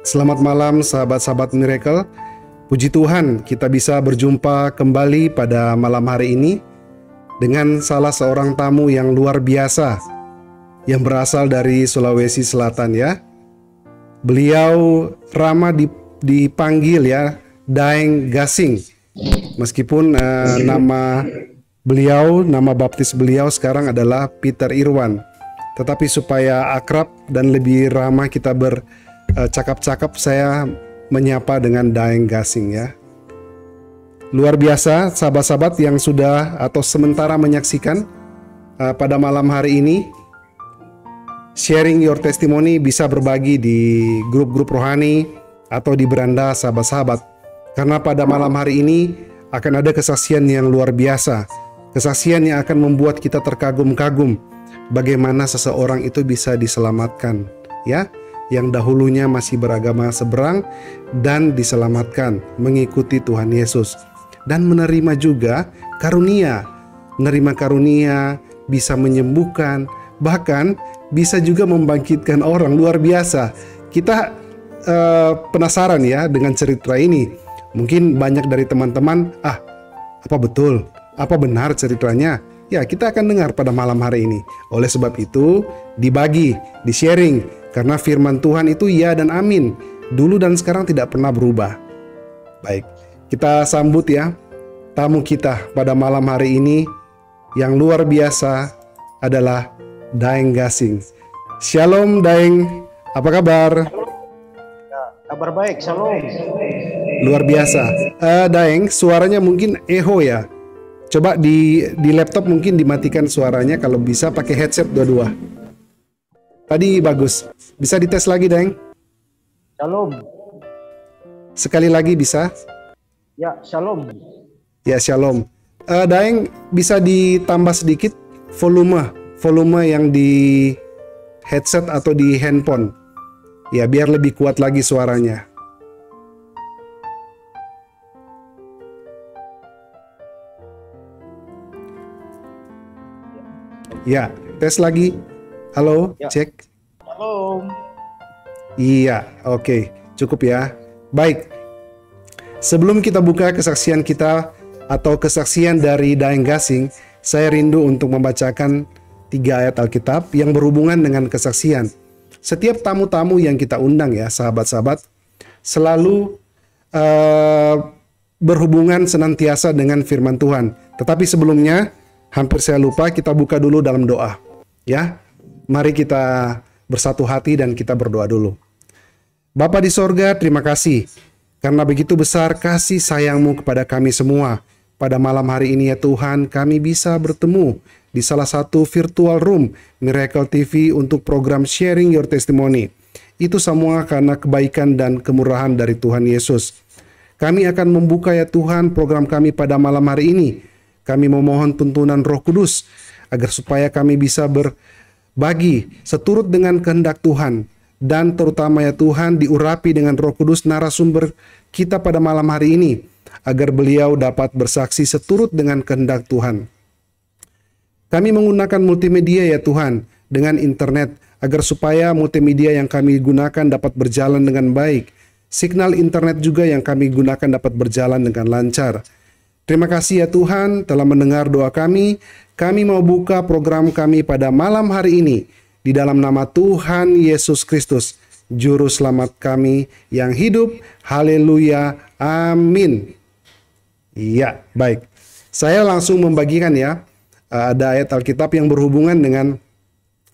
Selamat malam sahabat-sahabat Miracle. Puji Tuhan kita bisa berjumpa kembali pada malam hari ini dengan salah seorang tamu yang luar biasa yang berasal dari Sulawesi Selatan ya. Beliau ramah dipanggil ya Daeng Gasing. Meskipun nama baptis beliau sekarang adalah Peter Irwan. Tetapi supaya akrab dan lebih ramah kita bercakap-cakap, saya menyapa dengan Daeng Gasing ya. Luar biasa sahabat-sahabat yang sudah atau sementara menyaksikan pada malam hari ini. Sharing your testimony bisa berbagi di grup-grup rohani atau di beranda sahabat-sahabat. Karena pada malam hari ini akan ada kesaksian yang luar biasa. Kesaksian yang akan membuat kita terkagum-kagum bagaimana seseorang itu bisa diselamatkan ya, yang dahulunya masih beragama seberang dan diselamatkan mengikuti Tuhan Yesus dan menerima juga karunia. Menerima karunia, bisa menyembuhkan, bahkan bisa juga membangkitkan orang. Luar biasa. Kita penasaran ya dengan cerita ini. Mungkin banyak dari teman-teman, apa betul? Apa benar ceritanya? Ya, kita akan dengar pada malam hari ini. Oleh sebab itu, dibagi, di-sharing. Karena firman Tuhan itu ya dan amin. Dulu dan sekarang tidak pernah berubah. Baik, kita sambut ya tamu kita pada malam hari ini. Yang luar biasa adalah Daeng Gasing. Shalom Daeng, apa kabar? Ya, kabar baik, shalom. Luar biasa. Daeng, suaranya mungkin echo ya. Coba di laptop mungkin dimatikan suaranya, kalau bisa pakai headset dua-dua. Tadi bagus. Bisa dites lagi, Daeng? Shalom. Sekali lagi bisa? Ya, shalom. Ya, shalom. Daeng, bisa ditambah sedikit volume yang di headset atau di handphone. Ya, biar lebih kuat lagi suaranya. Ya, tes lagi. Halo, ya. Cek. Halo. Iya, oke. Cukup ya. Baik. Sebelum kita buka kesaksian kita atau kesaksian dari Daeng Gasing, saya rindu untuk membacakan 3 ayat Alkitab yang berhubungan dengan kesaksian. Setiap tamu-tamu yang kita undang ya, sahabat-sahabat, selalu berhubungan senantiasa dengan firman Tuhan. Tetapi sebelumnya, hampir saya lupa, kita buka dulu dalam doa. Ya, mari kita bersatu hati dan kita berdoa dulu. Bapa di sorga, terima kasih. Karena begitu besar kasih sayang-Mu kepada kami semua. Pada malam hari ini ya Tuhan, kami bisa bertemu di salah satu virtual room Miracle TV untuk program Sharing Your Testimony. Itu semua karena kebaikan dan kemurahan dari Tuhan Yesus. Kami akan membuka ya Tuhan program kami pada malam hari ini. Kami memohon tuntunan Roh Kudus agar supaya kami bisa berbagi seturut dengan kehendak Tuhan, dan terutama ya Tuhan diurapi dengan Roh Kudus narasumber kita pada malam hari ini agar beliau dapat bersaksi seturut dengan kehendak Tuhan. Kami menggunakan multimedia ya Tuhan dengan internet agar supaya multimedia yang kami gunakan dapat berjalan dengan baik. Signal internet juga yang kami gunakan dapat berjalan dengan lancar. Terima kasih ya Tuhan telah mendengar doa kami. Kami mau buka program kami pada malam hari ini di dalam nama Tuhan Yesus Kristus, Juru Selamat kami yang hidup. Haleluya. Amin. Iya, baik. Saya langsung membagikan ya. Ada ayat Alkitab yang berhubungan dengan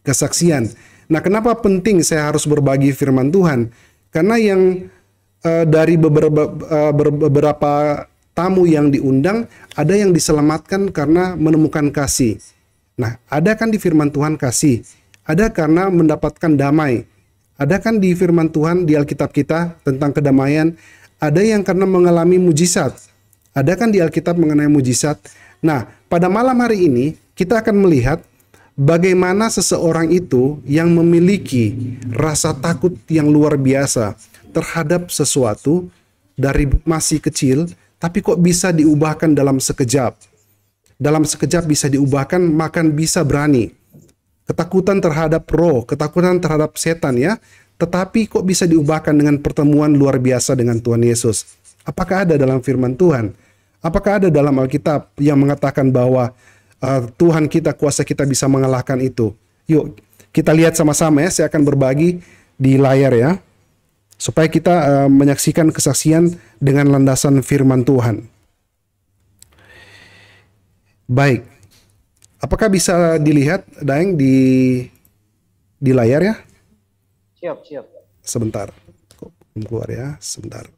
kesaksian. Nah, kenapa penting saya harus berbagi firman Tuhan? Karena yang dari beberapa tamu yang diundang, ada yang diselamatkan karena menemukan kasih. Nah, ada kan di firman Tuhan kasih, ada karena mendapatkan damai, ada kan di firman Tuhan di Alkitab kita tentang kedamaian, ada yang karena mengalami mujizat, ada kan di Alkitab mengenai mujizat. Nah, pada malam hari ini kita akan melihat bagaimana seseorang itu yang memiliki rasa takut yang luar biasa terhadap sesuatu dari masih kecil, tapi kok bisa diubahkan dalam sekejap. Dalam sekejap bisa diubahkan, makan bisa berani. Ketakutan terhadap roh, ketakutan terhadap setan ya. tetapi kok bisa diubahkan dengan pertemuan luar biasa dengan Tuhan Yesus? Apakah ada dalam firman Tuhan? Apakah ada dalam Alkitab yang mengatakan bahwa Tuhan kita, kuasa kita bisa mengalahkan itu? Yuk, kita lihat sama-sama ya. Saya akan berbagi di layar ya, supaya kita menyaksikan kesaksian dengan landasan firman Tuhan. Baik, apakah bisa dilihat, Daeng, di layar ya? Siap, siap. Sebentar, kok belum keluar ya? Sebentar.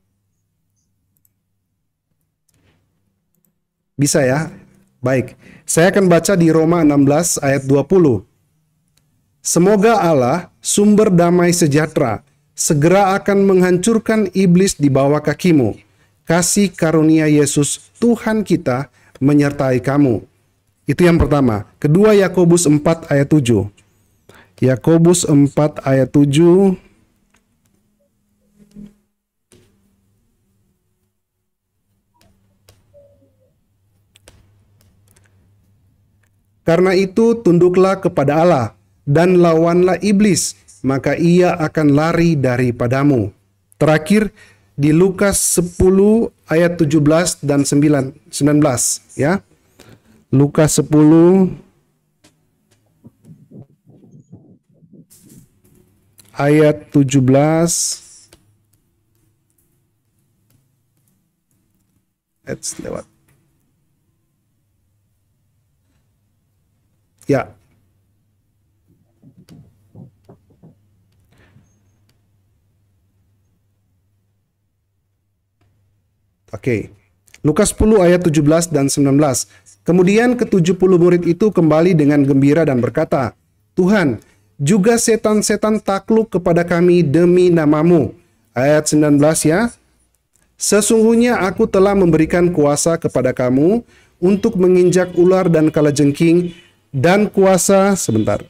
Bisa ya? Baik, saya akan baca di Roma 16 ayat 20. Semoga Allah, sumber damai sejahtera, segera akan menghancurkan iblis di bawah kakimu. Kasih karunia Yesus Tuhan kita menyertai kamu. Itu yang pertama. Kedua, Yakobus 4 ayat 7. Yakobus 4 ayat 7. Karena itu tunduklah kepada Allah dan lawanlah iblis, maka ia akan lari daripadamu. Terakhir di Lukas 10 ayat 17 dan 19 ya. Lukas 10 ayat 17 lewat. Ya. Oke. Lukas 10 ayat 17 dan 19. Kemudian ke-70 murid itu kembali dengan gembira dan berkata, Tuhan, juga setan-setan takluk kepada kami demi namamu. Ayat 19 ya. Sesungguhnya aku telah memberikan kuasa kepada kamu untuk menginjak ular dan kalajengking dan kuasa, sebentar.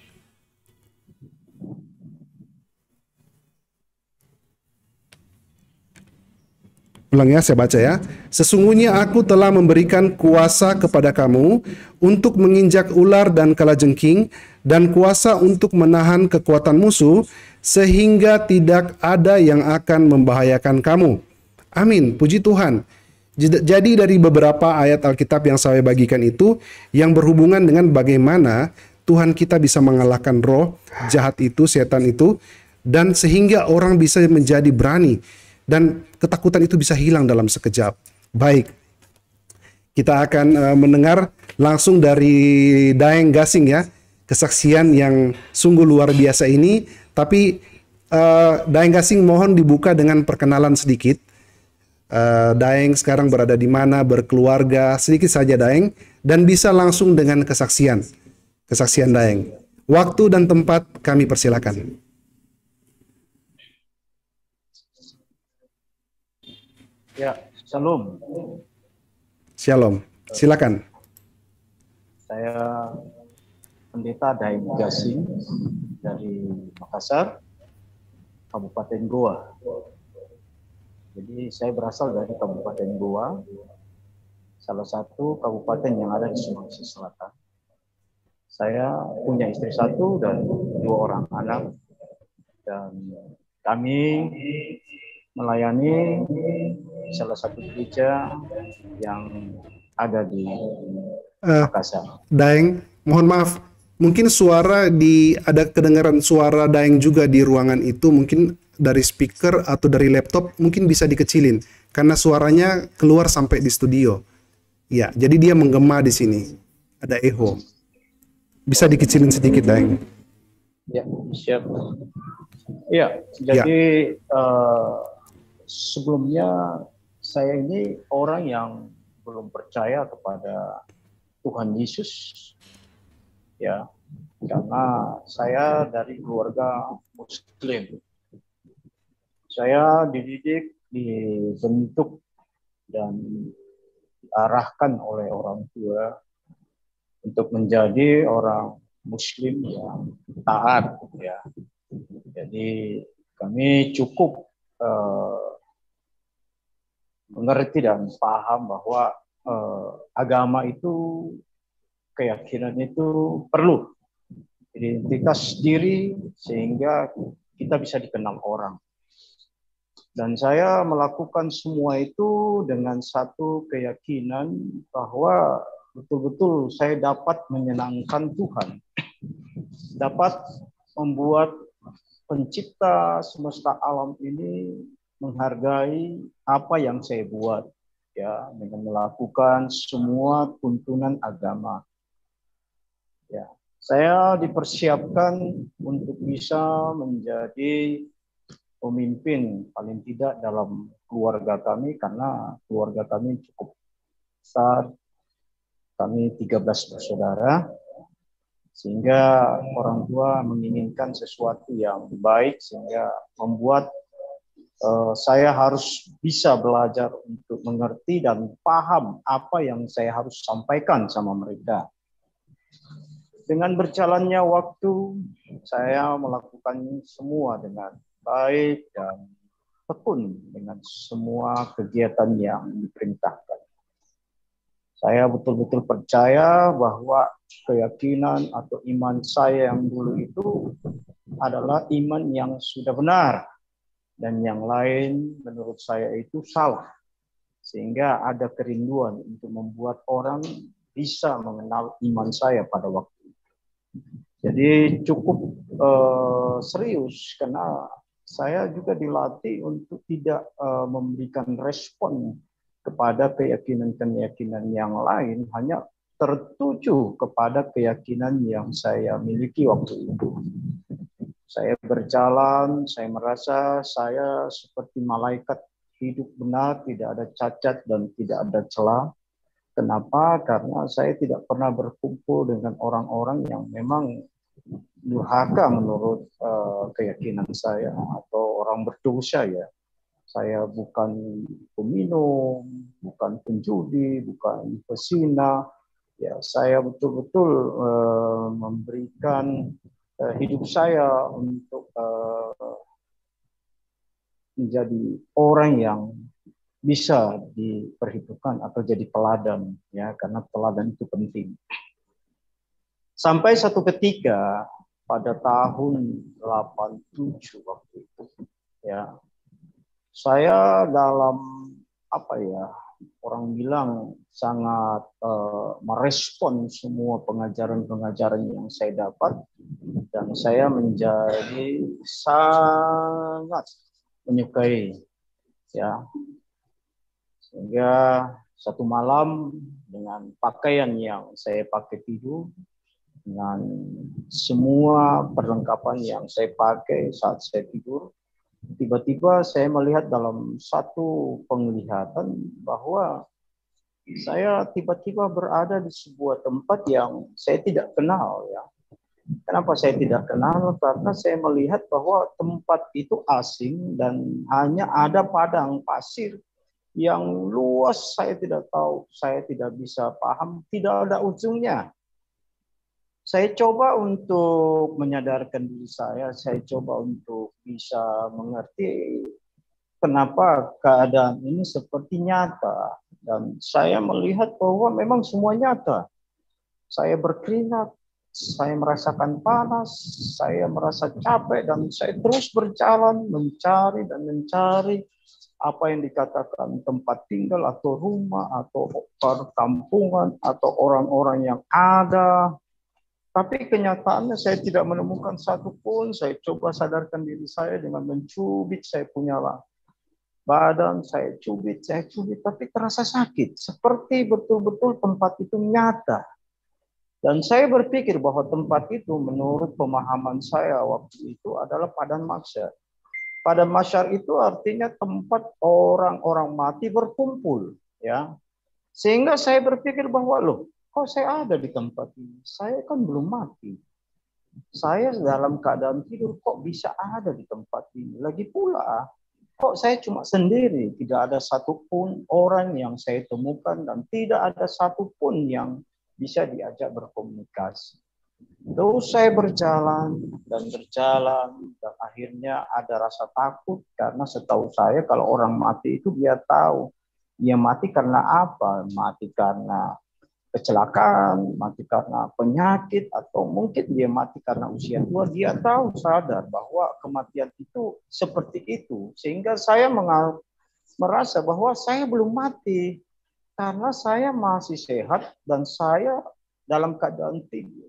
Ulang ya, saya baca ya. Sesungguhnya aku telah memberikan kuasa kepada kamu untuk menginjak ular dan kalajengking dan kuasa untuk menahan kekuatan musuh sehingga tidak ada yang akan membahayakan kamu. Amin, puji Tuhan. Jadi dari beberapa ayat Alkitab yang saya bagikan itu yang berhubungan dengan bagaimana Tuhan kita bisa mengalahkan roh jahat itu, setan itu, dan sehingga orang bisa menjadi berani dan ketakutan itu bisa hilang dalam sekejap. Baik, kita akan mendengar langsung dari Daeng Gasing ya, kesaksian yang sungguh luar biasa ini. Tapi Daeng Gasing mohon dibuka dengan perkenalan sedikit. Daeng sekarang berada di mana, berkeluarga, sedikit saja Daeng, dan bisa langsung dengan kesaksian Daeng. Waktu dan tempat kami persilakan. Ya, Shalom. Shalom, silakan. Saya Pendeta Daeng Gasing dari Makassar, Kabupaten Goa. Jadi saya berasal dari Kabupaten Goa, salah satu kabupaten yang ada di Sulawesi Selatan. Saya punya istri satu dan 2 orang anak, dan kami melayani salah satu gereja yang ada di Makassar. Daeng, mohon maaf, mungkin ada kedengaran suara Daeng juga di ruangan itu, mungkin dari speaker atau dari laptop, mungkin bisa dikecilin karena suaranya keluar sampai di studio. Ya, jadi dia menggema di sini. Ada echo. Bisa dikecilin sedikit, Daeng. Ya, siap. Ya, jadi sebelumnya saya ini orang yang belum percaya kepada Tuhan Yesus, ya, karena saya dari keluarga Muslim. Saya dididik, dibentuk, dan diarahkan oleh orang tua untuk menjadi orang Muslim yang taat, ya. Jadi kami cukup mengerti dan paham bahwa agama itu, keyakinan itu perlu identitas diri, sehingga kita bisa dikenal orang. Dan saya melakukan semua itu dengan satu keyakinan bahwa betul-betul saya dapat menyenangkan Tuhan. Dapat membuat pencipta semesta alam ini menghargai apa yang saya buat, ya, dengan melakukan semua tuntunan agama. Ya, saya dipersiapkan untuk bisa menjadi pemimpin paling tidak dalam keluarga kami, karena keluarga kami cukup besar. Kami 13 bersaudara, sehingga orang tua menginginkan sesuatu yang baik, sehingga membuat saya harus bisa belajar untuk mengerti dan paham apa yang saya harus sampaikan sama mereka. Dengan berjalannya waktu, saya melakukan semua dengan baik dan tekun dengan semua kegiatan yang diperintahkan. Saya betul-betul percaya bahwa keyakinan atau iman saya yang dulu itu adalah iman yang sudah benar, dan yang lain menurut saya itu salah. Sehingga ada kerinduan untuk membuat orang bisa mengenal iman saya pada waktu itu. Jadi cukup serius, karena saya juga dilatih untuk tidak memberikan respon kepada keyakinan-keyakinan yang lain, hanya tertuju kepada keyakinan yang saya miliki waktu itu. Saya berjalan, saya merasa saya seperti malaikat hidup benar, tidak ada cacat dan tidak ada celah. Kenapa? Karena saya tidak pernah berkumpul dengan orang-orang yang memang durhaka menurut keyakinan saya, atau orang berdosa, ya. Saya bukan peminum, bukan penjudi, bukan pesina. Ya, saya betul-betul memberikan hidup saya untuk menjadi orang yang bisa diperhitungkan atau jadi teladan, ya, karena teladan itu penting. Sampai satu ketika pada tahun 87 waktu itu, ya, saya dalam orang bilang sangat merespon semua pengajaran-pengajaran yang saya dapat, dan saya menjadi sangat menyukai, ya, sehingga satu malam dengan pakaian yang saya pakai tidur, dengan semua perlengkapan yang saya pakai saat saya tidur, tiba-tiba saya melihat dalam satu penglihatan bahwa saya tiba-tiba berada di sebuah tempat yang saya tidak kenal, ya. Kenapa saya tidak kenal? Karena saya melihat bahwa tempat itu asing dan hanya ada padang pasir yang luas, saya tidak tahu, saya tidak bisa paham, tidak ada ujungnya. Saya coba untuk menyadarkan diri saya coba untuk bisa mengerti kenapa keadaan ini seperti nyata. Dan saya melihat bahwa memang semua nyata. Saya berkeringat, saya merasakan panas, saya merasa capek, dan saya terus berjalan mencari dan mencari apa yang dikatakan tempat tinggal atau rumah atau perkampungan atau orang-orang yang ada. Tapi kenyataannya saya tidak menemukan satupun. Saya coba sadarkan diri saya dengan mencubit saya punya badan, saya cubit, tapi terasa sakit. Seperti betul-betul tempat itu nyata. Dan saya berpikir bahwa tempat itu menurut pemahaman saya waktu itu adalah padang mahsyar. Padang mahsyar itu artinya tempat orang-orang mati berkumpul, ya. Sehingga saya berpikir bahwa kok saya ada di tempat ini? Saya kan belum mati. Saya dalam keadaan tidur kok bisa ada di tempat ini? Lagi pula, kok saya cuma sendiri? Tidak ada satupun orang yang saya temukan dan tidak ada satupun yang bisa diajak berkomunikasi. Terus saya berjalan dan akhirnya ada rasa takut, karena setahu saya kalau orang mati itu dia tahu. Dia mati karena apa? Mati karena kecelakaan, mati karena penyakit, atau mungkin dia mati karena usia tua, dia tahu sadar bahwa kematian itu seperti itu. Sehingga saya merasa bahwa saya belum mati karena saya masih sehat dan saya dalam keadaan tidur.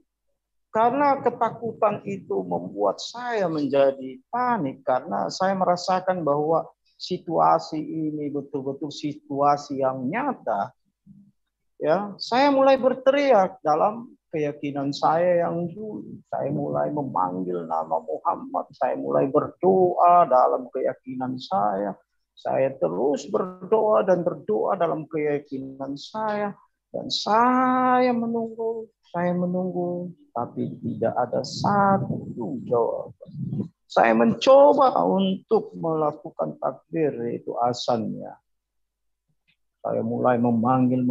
Karena ketakutan itu membuat saya menjadi panik karena saya merasakan bahwa situasi ini betul-betul situasi yang nyata. Ya, saya mulai berteriak dalam keyakinan saya yang dulu. Saya mulai memanggil nama Muhammad, saya mulai berdoa dalam keyakinan saya. Saya terus berdoa dan berdoa dalam keyakinan saya. Dan saya menunggu, tapi tidak ada satu jawaban. Saya mencoba untuk melakukan takbir, yaitu azannya. Saya mulai memanggil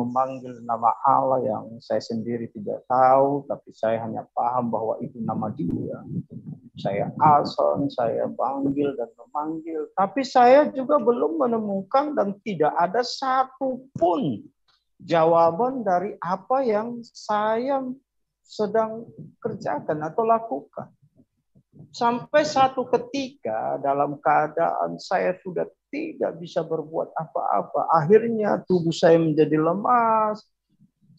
nama Allah yang saya sendiri tidak tahu, tapi saya hanya paham bahwa itu nama Dia. Saya azan, saya panggil dan memanggil, tapi saya juga belum menemukan dan tidak ada satupun jawaban dari apa yang saya sedang kerjakan atau lakukan. Sampai satu ketika dalam keadaan saya sudah tidak bisa berbuat apa-apa. Akhirnya tubuh saya menjadi lemas,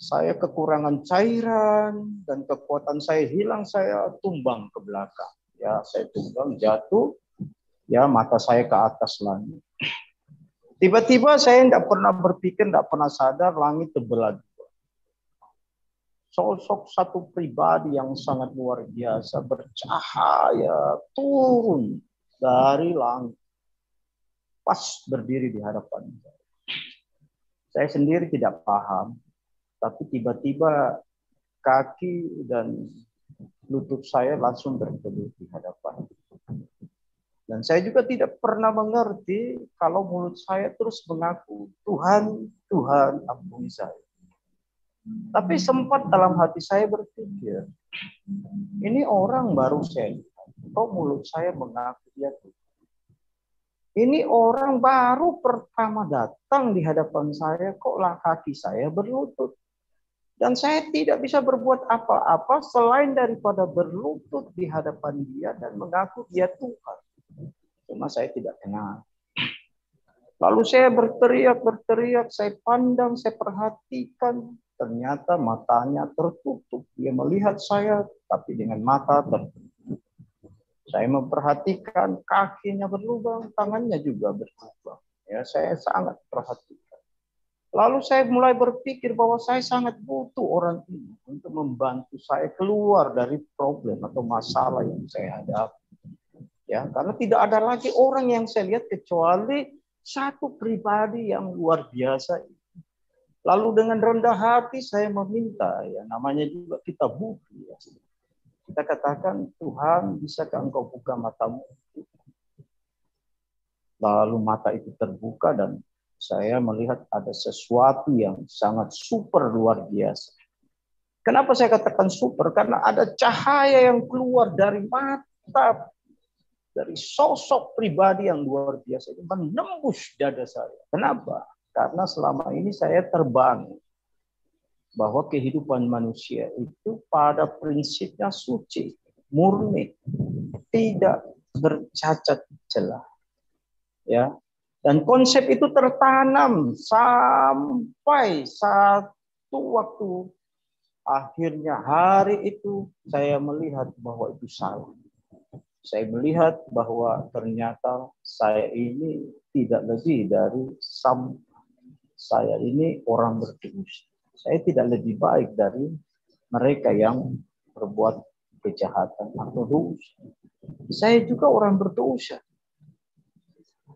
saya kekurangan cairan, dan kekuatan saya hilang, saya tumbang ke belakang. Ya, saya tumbang, jatuh, ya mata saya ke atas langit. Tiba-tiba saya tidak pernah berpikir, tidak pernah sadar langit terbelah dua. Sosok satu pribadi yang sangat luar biasa bercahaya turun dari langit. Pas berdiri di hadapan saya. Saya sendiri tidak paham, tapi tiba-tiba kaki dan lutut saya langsung berteduh di hadapan. Dan saya juga tidak pernah mengerti kalau mulut saya terus mengaku, Tuhan, Tuhan, ampuni saya. Tapi sempat dalam hati saya berpikir, ini orang baru saya lihat, kok mulut saya mengaku dia Tuhan. Ini orang baru pertama datang di hadapan saya, kok kaki saya berlutut. Dan saya tidak bisa berbuat apa-apa selain daripada berlutut di hadapan dia dan mengaku dia Tuhan. Cuma saya tidak kenal. Lalu saya berteriak, saya pandang, saya perhatikan. Ternyata matanya tertutup. Dia melihat saya, tapi dengan mata tertutup. Saya memperhatikan kakinya berlubang, tangannya juga berlubang. Ya, saya sangat perhatikan. Lalu saya mulai berpikir bahwa saya sangat butuh orang ini untuk membantu saya keluar dari problem atau masalah yang saya hadapi. Ya, karena tidak ada lagi orang yang saya lihat kecuali satu pribadi yang luar biasa. Lalu dengan rendah hati saya meminta, ya namanya juga kita butuh. Ya. Kita katakan, Tuhan, bisakah Engkau buka matamu? Lalu mata itu terbuka dan saya melihat ada sesuatu yang sangat super luar biasa. Kenapa saya katakan super? Karena ada cahaya yang keluar dari mata, dari sosok pribadi yang luar biasa itu menembus dada saya. Kenapa? Karena selama ini saya terbangun bahwa kehidupan manusia itu pada prinsipnya suci, murni, tidak bercacat celah. Ya. Dan konsep itu tertanam sampai satu waktu akhirnya hari itu saya melihat bahwa itu salah. Saya melihat bahwa ternyata saya ini tidak lebih dari sampah. Saya ini orang berdosa. Saya tidak lebih baik dari mereka yang berbuat kejahatan atau dosa. Saya juga orang berdosa.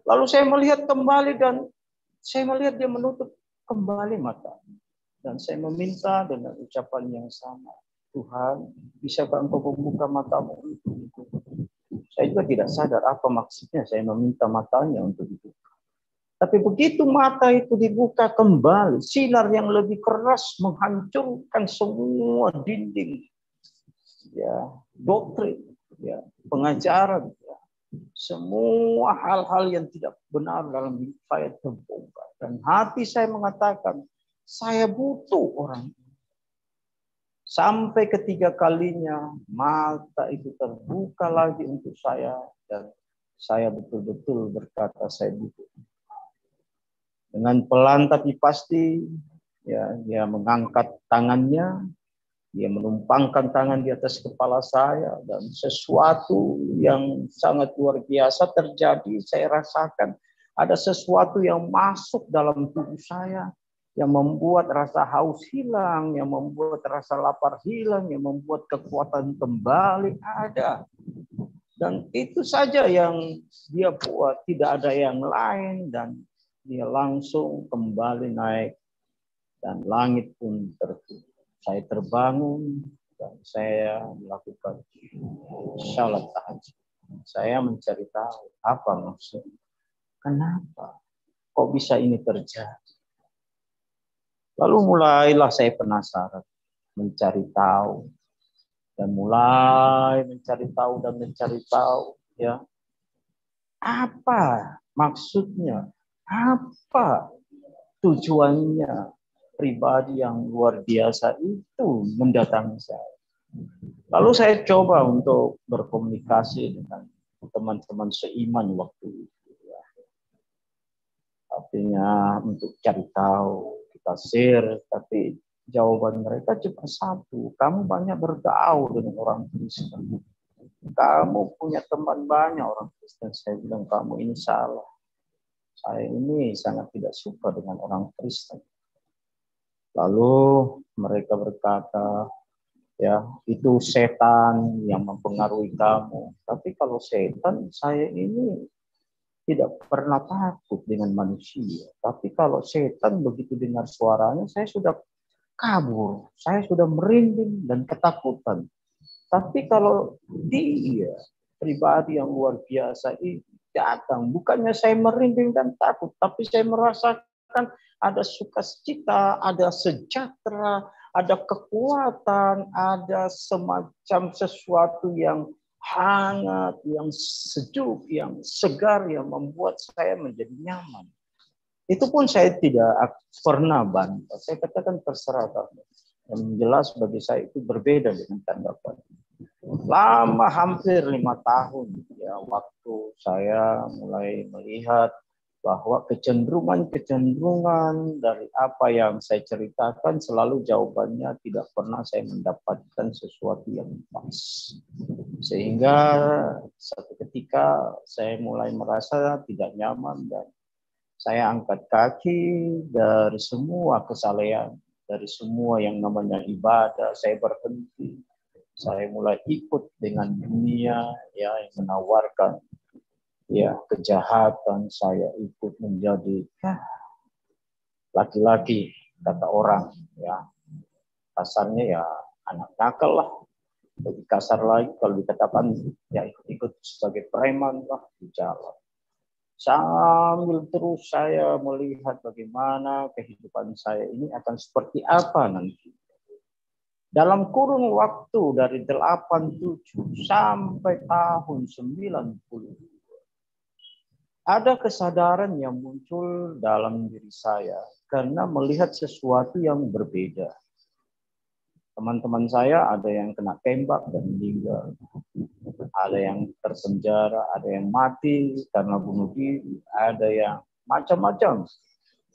Lalu saya melihat kembali dan saya melihat dia menutup kembali mata. Dan saya meminta dengan ucapan yang sama. Tuhan, bisakah Engkau membuka matamu untukku? Saya juga tidak sadar apa maksudnya saya meminta matanya untuk dibuka. Tapi begitu mata itu dibuka kembali, sinar yang lebih keras menghancurkan semua dinding, ya, doktrin, ya, pengajaran, ya, semua hal-hal yang tidak benar dalam hidup saya terbongkar. Dan hati saya mengatakan, saya butuh orang ini. Sampai ketiga kalinya mata itu terbuka lagi untuk saya dan saya betul-betul berkata saya butuh. Dengan pelan tapi pasti ya dia mengangkat tangannya, dia menumpangkan tangan di atas kepala saya dan sesuatu yang sangat luar biasa terjadi. Saya rasakan ada sesuatu yang masuk dalam tubuh saya yang membuat rasa haus hilang, yang membuat rasa lapar hilang, yang membuat kekuatan kembali ada. Dan itu saja yang dia buat, tidak ada yang lain, dan dia langsung kembali naik dan langit pun tertutup. Saya terbangun dan saya melakukan salat tahajud. Saya mencari tahu apa maksudnya. Kenapa? Kok bisa ini terjadi? Lalu mulailah saya penasaran, mencari tahu, dan mulai mencari tahu dan mencari tahu, ya apa maksudnya, apa tujuannya pribadi yang luar biasa itu mendatangi saya. Lalu saya coba untuk berkomunikasi dengan teman-teman seiman waktu itu. Ya. Artinya untuk cari tahu, kita share, tapi jawaban mereka cuma satu. Kamu banyak bergaul dengan orang Kristen. Kamu punya teman banyak orang Kristen. Saya bilang, kamu ini salah. Saya ini sangat tidak suka dengan orang Kristen. Lalu mereka berkata, ya itu setan yang mempengaruhi kamu. Tapi kalau setan, saya ini tidak pernah takut dengan manusia. Tapi kalau setan begitu dengar suaranya, saya sudah kabur. Saya sudah merinding dan ketakutan. Tapi kalau dia pribadi yang luar biasa itu datang, bukannya saya merinding dan takut, tapi saya merasakan ada sukacita, ada sejahtera, ada kekuatan, ada semacam sesuatu yang hangat, yang sejuk, yang segar, yang membuat saya menjadi nyaman. Itu pun saya tidak pernah bantah. Saya katakan terserah kamu. Yang jelas bagi saya itu berbeda dengan tanggapan. Lama hampir 5 tahun ya waktu saya mulai melihat bahwa kecenderungan dari apa yang saya ceritakan selalu jawabannya tidak pernah saya mendapatkan sesuatu yang pas. Sehingga satu ketika saya mulai merasa tidak nyaman dan saya angkat kaki dari semua kesalehan, dari semua yang namanya ibadah, saya berhenti. Saya mulai ikut dengan dunia ya yang menawarkan ya kejahatan. Saya ikut menjadi laki-laki kata orang ya kasarnya ya anak nakal lah. Lebih kasar lagi kalau dikatakan ya ikut-ikut sebagai preman lah di jalan. Sambil terus saya melihat bagaimana kehidupan saya ini akan seperti apa nanti. Dalam kurun waktu dari 87 sampai tahun 90, ada kesadaran yang muncul dalam diri saya karena melihat sesuatu yang berbeda. Teman-teman saya ada yang kena tembak dan meninggal. Ada yang terpenjara, ada yang mati karena bunuh diri, ada yang macam-macam.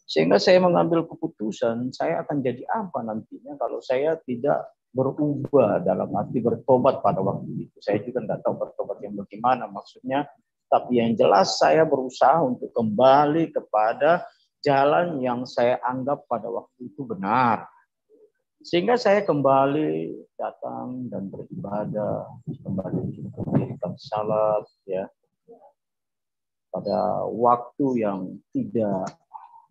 Sehingga saya mengambil keputusan, saya akan jadi apa nantinya kalau saya tidak berubah dalam arti bertobat pada waktu itu. Saya juga tidak tahu bertobat yang bagaimana maksudnya, tapi yang jelas saya berusaha untuk kembali kepada jalan yang saya anggap pada waktu itu benar. Sehingga saya kembali datang dan beribadah, kembali mendirikan salat, ya, pada waktu yang tidak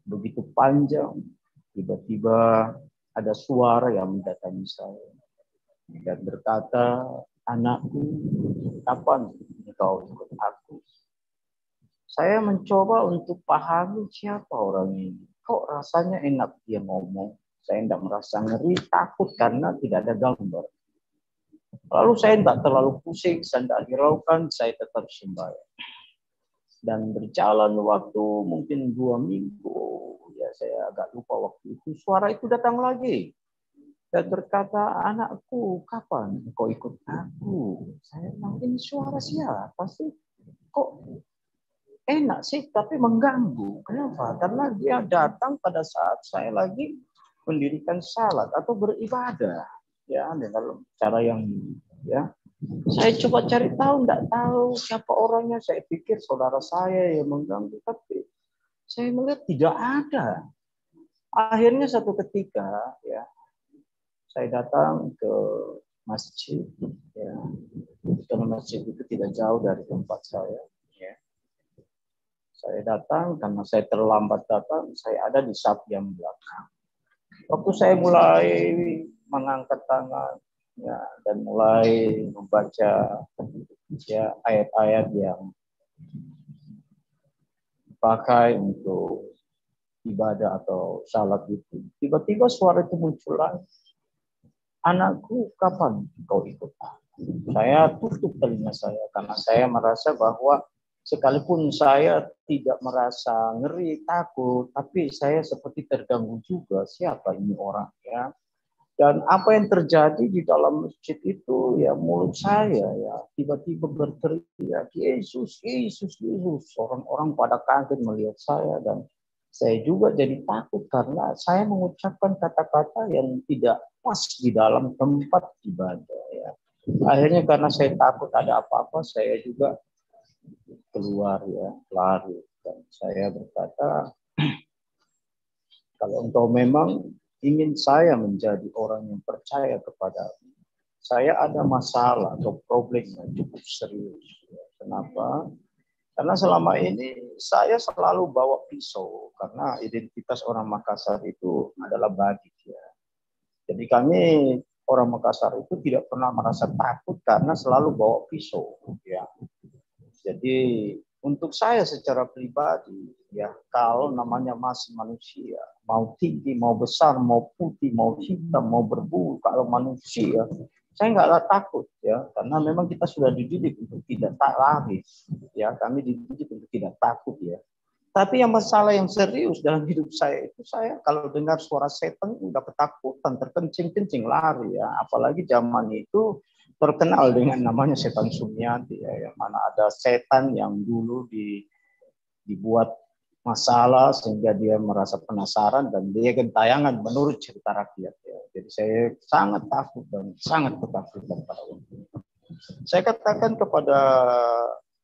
begitu panjang. Tiba-tiba ada suara yang mendatangi saya dan berkata, anakku, kapan engkau ikut aku? Saya mencoba untuk pahami siapa orang ini. Kok rasanya enak dia ngomong. Saya tidak merasa ngeri, takut karena tidak ada gambar. Lalu saya tidak terlalu pusing, saya tidak hiraukan, saya tetap sembahyang. Dan berjalan waktu mungkin 2 minggu, ya saya agak lupa waktu itu, suara itu datang lagi. dan berkata, anakku, kapan kau ikut aku? Saya bilang, ini suara siapa sih? Kok enak sih, tapi mengganggu. Kenapa? Karena dia datang pada saat saya lagi mendirikan salat atau beribadah, ya, dengan cara yang, ya. Saya coba cari tahu, enggak tahu siapa orangnya. Saya pikir saudara saya yang mengganggu, tapi saya melihat tidak ada. Akhirnya satu ketika, ya, saya datang ke masjid, ya, karena masjid itu tidak jauh dari tempat saya. Ya. Saya datang karena saya terlambat datang, saya ada di saf yang belakang. Waktu saya mulai mengangkat tangan, ya, dan mulai membaca, ya, ayat-ayat yang dipakai untuk ibadah atau salat itu, tiba-tiba suara itu muncul lagi. Anakku, kapan kau ikut aku? Saya tutup telinga saya karena saya merasa bahwa sekalipun saya tidak merasa ngeri, takut, tapi saya seperti terganggu juga. Siapa ini orang, ya? Dan apa yang terjadi di dalam masjid itu, ya, mulut saya, ya, tiba-tiba berteriak, Yesus, Yesus, Yesus. Orang-orang pada kaget melihat saya, dan saya juga jadi takut karena saya mengucapkan kata-kata yang tidak pas di dalam tempat ibadah, ya. Akhirnya karena saya takut ada apa-apa, saya juga keluar, ya, lari. Dan saya berkata, kalau engkau memang ingin saya menjadi orang yang percaya kepada, saya ada masalah atau problem yang cukup serius. Kenapa? Karena selama ini saya selalu bawa pisau karena identitas orang Makassar itu adalah badik, ya. Jadi kami orang Makassar itu tidak pernah merasa takut karena selalu bawa pisau, ya. Jadi untuk saya secara pribadi, ya, kalau namanya masih manusia, mau tinggi, mau besar, mau putih, mau hitam, mau berbulu, kalau manusia, saya nggak takut, ya, karena memang kita sudah dididik untuk tidak lari, ya, kami dididik untuk tidak takut, ya. Tapi yang masalah yang serius dalam hidup saya itu, saya kalau dengar suara setan udah ketakutan, terkencing-kencing lari, ya. Apalagi zaman itu terkenal dengan namanya setan Sumiati, ya, yang mana ada setan yang dulu dibuat masalah sehingga dia merasa penasaran dan dia gentayangan menurut cerita rakyat, ya. Jadi saya sangat takut dan sangat ketakutan pada waktu itu. Saya katakan kepada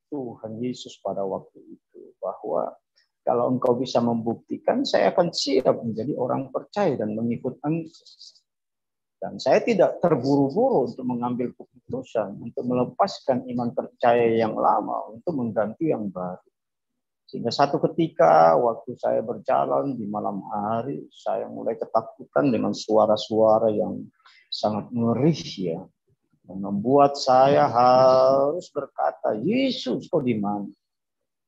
Tuhan Yesus pada waktu itu bahwa kalau engkau bisa membuktikan, saya akan siap menjadi orang percaya dan mengikut engkau. Dan saya tidak terburu-buru untuk mengambil keputusan, untuk melepaskan iman percaya yang lama, untuk mengganti yang baru. Sehingga satu ketika, waktu saya berjalan di malam hari, saya mulai ketakutan dengan suara-suara yang sangat ngeri, ya. Yang membuat saya harus berkata, Yesus, kau di mana?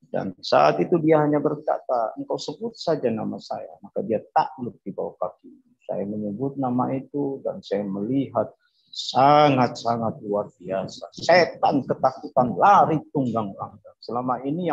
Dan saat itu dia hanya berkata, engkau sebut saja nama saya. Maka dia takluk di bawah kaki. Saya menyebut nama itu dan saya melihat sangat-sangat luar biasa. Setan ketakutan lari tunggang langgang. Selama ini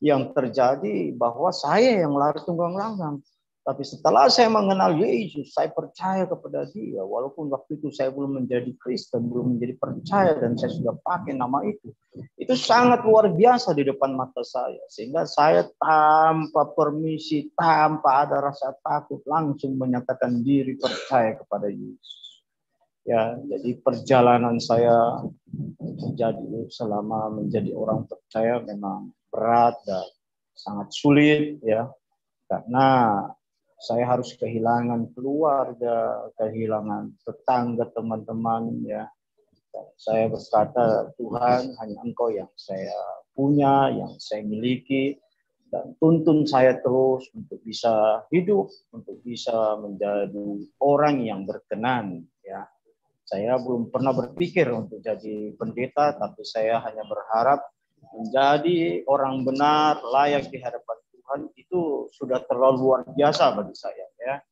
yang terjadi bahwa saya yang lari tunggang langgang. Tapi setelah saya mengenal Yesus, saya percaya kepada dia. Walaupun waktu itu saya belum menjadi Kristen, belum menjadi percaya, dan saya sudah pakai nama itu. Itu sangat luar biasa di depan mata saya. Sehingga saya tanpa permisi, tanpa ada rasa takut, langsung menyatakan diri percaya kepada Yesus. Ya, jadi perjalanan saya menjadi selama menjadi orang percaya memang berat dan sangat sulit, ya. Karena saya harus kehilangan keluarga, kehilangan tetangga, teman-teman, ya. Dan saya berkata, Tuhan, hanya Engkau yang saya punya, yang saya miliki, dan tuntun saya terus untuk bisa hidup, untuk bisa menjadi orang yang berkenan, ya. Saya belum pernah berpikir untuk jadi pendeta, tapi saya hanya berharap menjadi orang benar, layak di hadapan Tuhan, itu sudah terlalu luar biasa bagi saya, ya.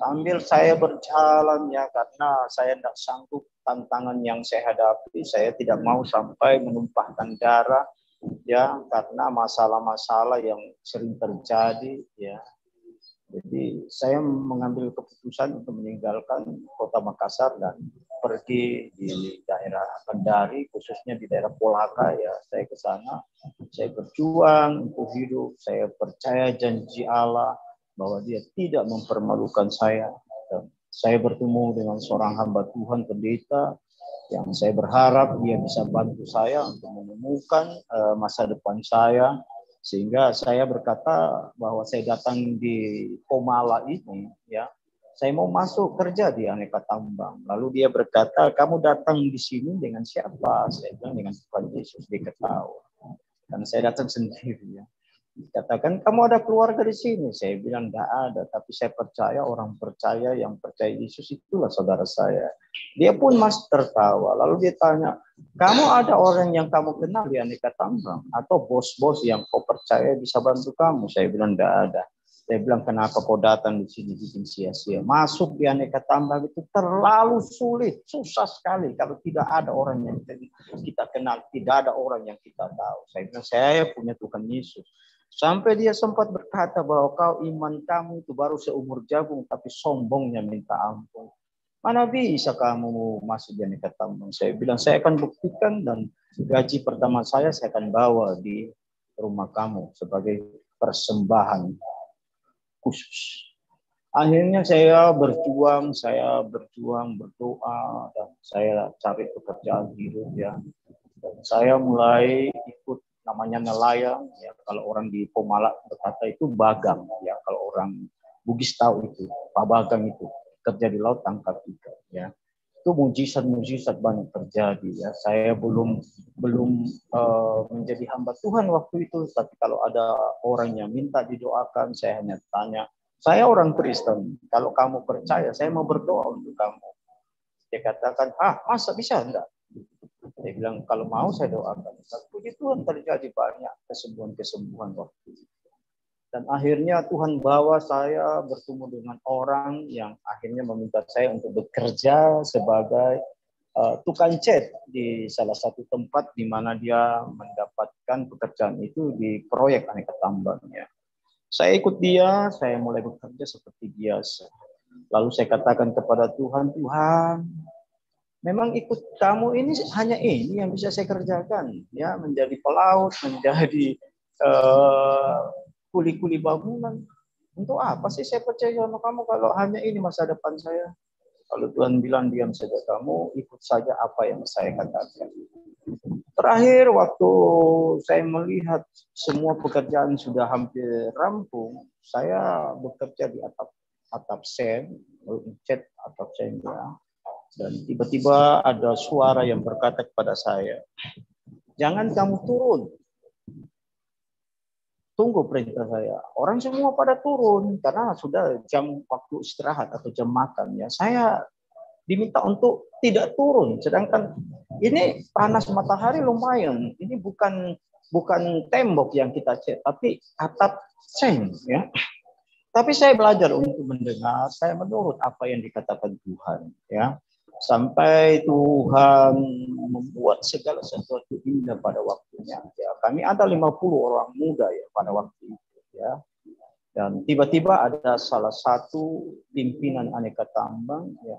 Sambil saya berjalan, ya, karena saya tidak sanggup tantangan yang saya hadapi, saya tidak mau sampai menumpahkan darah, ya, karena masalah-masalah yang sering terjadi, ya. Jadi saya mengambil keputusan untuk meninggalkan kota Makassar dan pergi di daerah Kendari, khususnya di daerah Polaka ya. Saya ke sana, saya berjuang untuk hidup, saya percaya janji Allah bahwa Dia tidak mempermalukan saya. Dan saya bertemu dengan seorang hamba Tuhan pendeta yang saya berharap dia bisa bantu saya untuk menemukan masa depan saya, sehingga saya berkata bahwa saya datang di Komala ini ya, saya mau masuk kerja di aneka tambang. Lalu dia berkata, kamu datang di sini dengan siapa? Saya bilang dengan Tuhan Yesus. Dia ketawa. Dan saya datang sendiri ya. Katakan kamu ada keluarga di sini. Saya bilang enggak ada, tapi saya percaya orang percaya yang percaya Yesus itulah saudara saya. Dia pun masih tertawa. Lalu dia tanya, kamu ada orang yang kamu kenal di aneka tambang atau bos-bos yang kau percaya bisa bantu kamu? Saya bilang enggak ada. Saya bilang kenapa kau datang di sini bikin sia-sia? Masuk di aneka tambang itu terlalu sulit, susah sekali kalau tidak ada orang yang kita kenal, tidak ada orang yang kita tahu. Saya bilang saya punya Tuhan Yesus. Sampai dia sempat berkata bahwa kau iman kamu itu baru seumur jagung, tapi sombongnya minta ampun. Mana bisa kamu masuk di aneka tambang? Saya bilang saya akan buktikan dan gaji pertama saya akan bawa di rumah kamu sebagai persembahan khusus. Akhirnya saya berjuang berdoa dan saya cari pekerjaan hidup ya. Dan saya mulai ikut namanya nelayan ya, kalau orang di Pomala berkata itu bagang ya, kalau orang Bugis tahu itu pabagang, itu kerja di laut tangkap ikan ya. Itu mujizat banyak terjadi ya. Saya belum menjadi hamba Tuhan waktu itu, tapi kalau ada orang yang minta didoakan, saya hanya tanya, saya orang Kristen, kalau kamu percaya saya mau berdoa untuk kamu. Dia katakan, masa bisa enggak? Saya bilang, kalau mau saya doakan. Puji Tuhan terjadi banyak kesembuhan-kesembuhan waktu itu. Dan akhirnya Tuhan bawa saya bertemu dengan orang yang akhirnya meminta saya untuk bekerja sebagai tukang cat di salah satu tempat di mana dia mendapatkan pekerjaan itu di proyek aneka tambangnya. Saya ikut dia, saya mulai bekerja seperti biasa. Lalu saya katakan kepada Tuhan, Tuhan, memang ikut kamu ini hanya ini yang bisa saya kerjakan, ya, menjadi pelaut, menjadi kuli-kuli bangunan. Untuk apa sih saya percaya sama kamu kalau hanya ini masa depan saya? Kalau Tuhan bilang diam saja kamu, ikut saja apa yang saya katakan. Terakhir waktu saya melihat semua pekerjaan sudah hampir rampung, saya bekerja di atap sen, cat atap sen ya. Dan tiba-tiba ada suara yang berkata kepada saya, jangan kamu turun. Tunggu perintah saya. Orang semua pada turun karena sudah jam waktu istirahat atau jam makan ya. Saya diminta untuk tidak turun. Sedangkan ini panas matahari lumayan. Ini bukan tembok yang kita cat, tapi atap seng ya. Tapi saya belajar untuk mendengar, saya menurut apa yang dikatakan Tuhan ya. Sampai Tuhan membuat segala sesuatu indah pada waktunya. Ya, kami ada 50 orang muda ya pada waktu itu ya. Dan tiba-tiba ada salah satu pimpinan aneka tambang ya.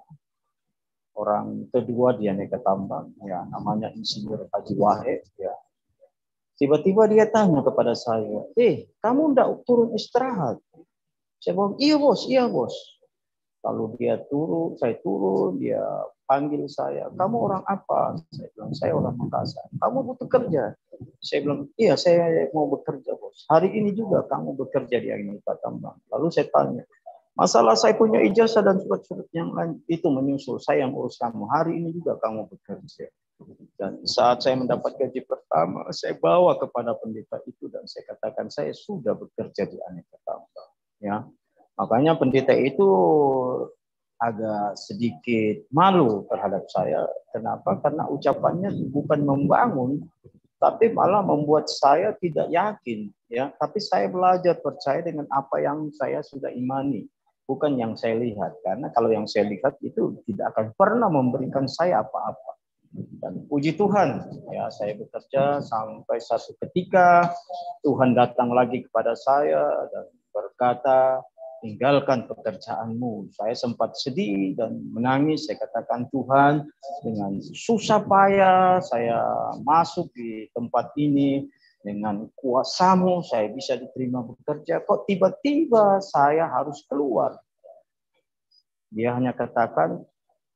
Orang kedua di aneka tambang ya, namanya Insinyur Haji Wahid ya. Tiba-tiba dia tanya kepada saya, kamu enggak turun istirahat? Saya bilang, iya bos. Lalu dia turun, saya turun, dia panggil saya, kamu orang apa? Saya bilang, saya orang Makassar. Kamu butuh kerja? Saya bilang, iya saya mau bekerja bos. Hari ini juga kamu bekerja di aneka tambang. Lalu saya tanya, masalah saya punya ijazah dan surat-surat yang lain itu menyusul, saya yang urus kamu. Hari ini juga kamu bekerja. Dan saat saya mendapat gaji pertama, saya bawa kepada pendeta itu dan saya katakan saya sudah bekerja di aneka tambang. Ya, makanya pendeta itu agak sedikit malu terhadap saya. Kenapa? Karena ucapannya bukan membangun, tapi malah membuat saya tidak yakin. Ya, tapi saya belajar percaya dengan apa yang saya sudah imani, bukan yang saya lihat. Karena kalau yang saya lihat itu tidak akan pernah memberikan saya apa-apa. Dan puji Tuhan, ya saya bekerja sampai satu ketika Tuhan datang lagi kepada saya dan berkata, tinggalkan pekerjaanmu. Saya sempat sedih dan menangis. Saya katakan, Tuhan, dengan susah payah saya masuk di tempat ini, dengan kuasa-Mu saya bisa diterima bekerja. Kok tiba-tiba saya harus keluar? Dia hanya katakan,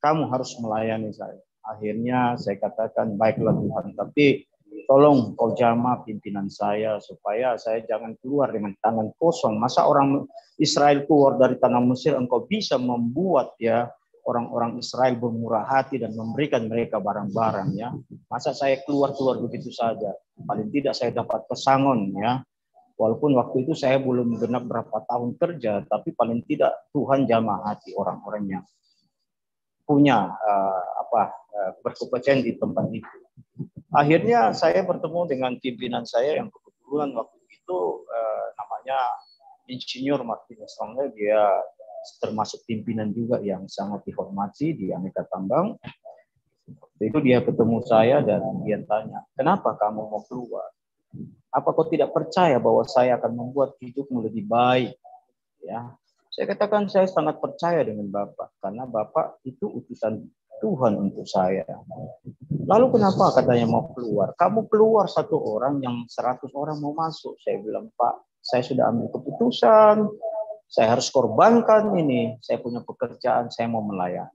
kamu harus melayani saya. Akhirnya saya katakan, baiklah Tuhan, tapi tolong kau jamah pimpinan saya supaya saya jangan keluar dengan tangan kosong. Masa orang Israel keluar dari tanah Mesir, engkau bisa membuat ya orang-orang Israel bermurah hati dan memberikan mereka barang-barang ya. Masa saya keluar-keluar begitu saja? Paling tidak saya dapat pesangon ya. Walaupun waktu itu saya belum genap berapa tahun kerja, tapi paling tidak Tuhan jamah hati orang-orang yang punya berkompetensi di tempat itu. Akhirnya saya bertemu dengan pimpinan saya yang kebetulan waktu itu namanya Insinyur Martinez Rongga. Dia termasuk pimpinan juga yang sangat dihormati di Aneka Tambang. Waktu itu dia ketemu saya dan dia tanya, kenapa kamu mau keluar? Apa kau tidak percaya bahwa saya akan membuat hidupmu lebih baik? Ya, saya katakan saya sangat percaya dengan Bapak karena Bapak itu utusan Tuhan untuk saya. Lalu kenapa katanya mau keluar? Kamu keluar satu orang yang 100 orang mau masuk. Saya bilang, Pak, saya sudah ambil keputusan. Saya harus korbankan ini. Saya punya pekerjaan, saya mau melayani.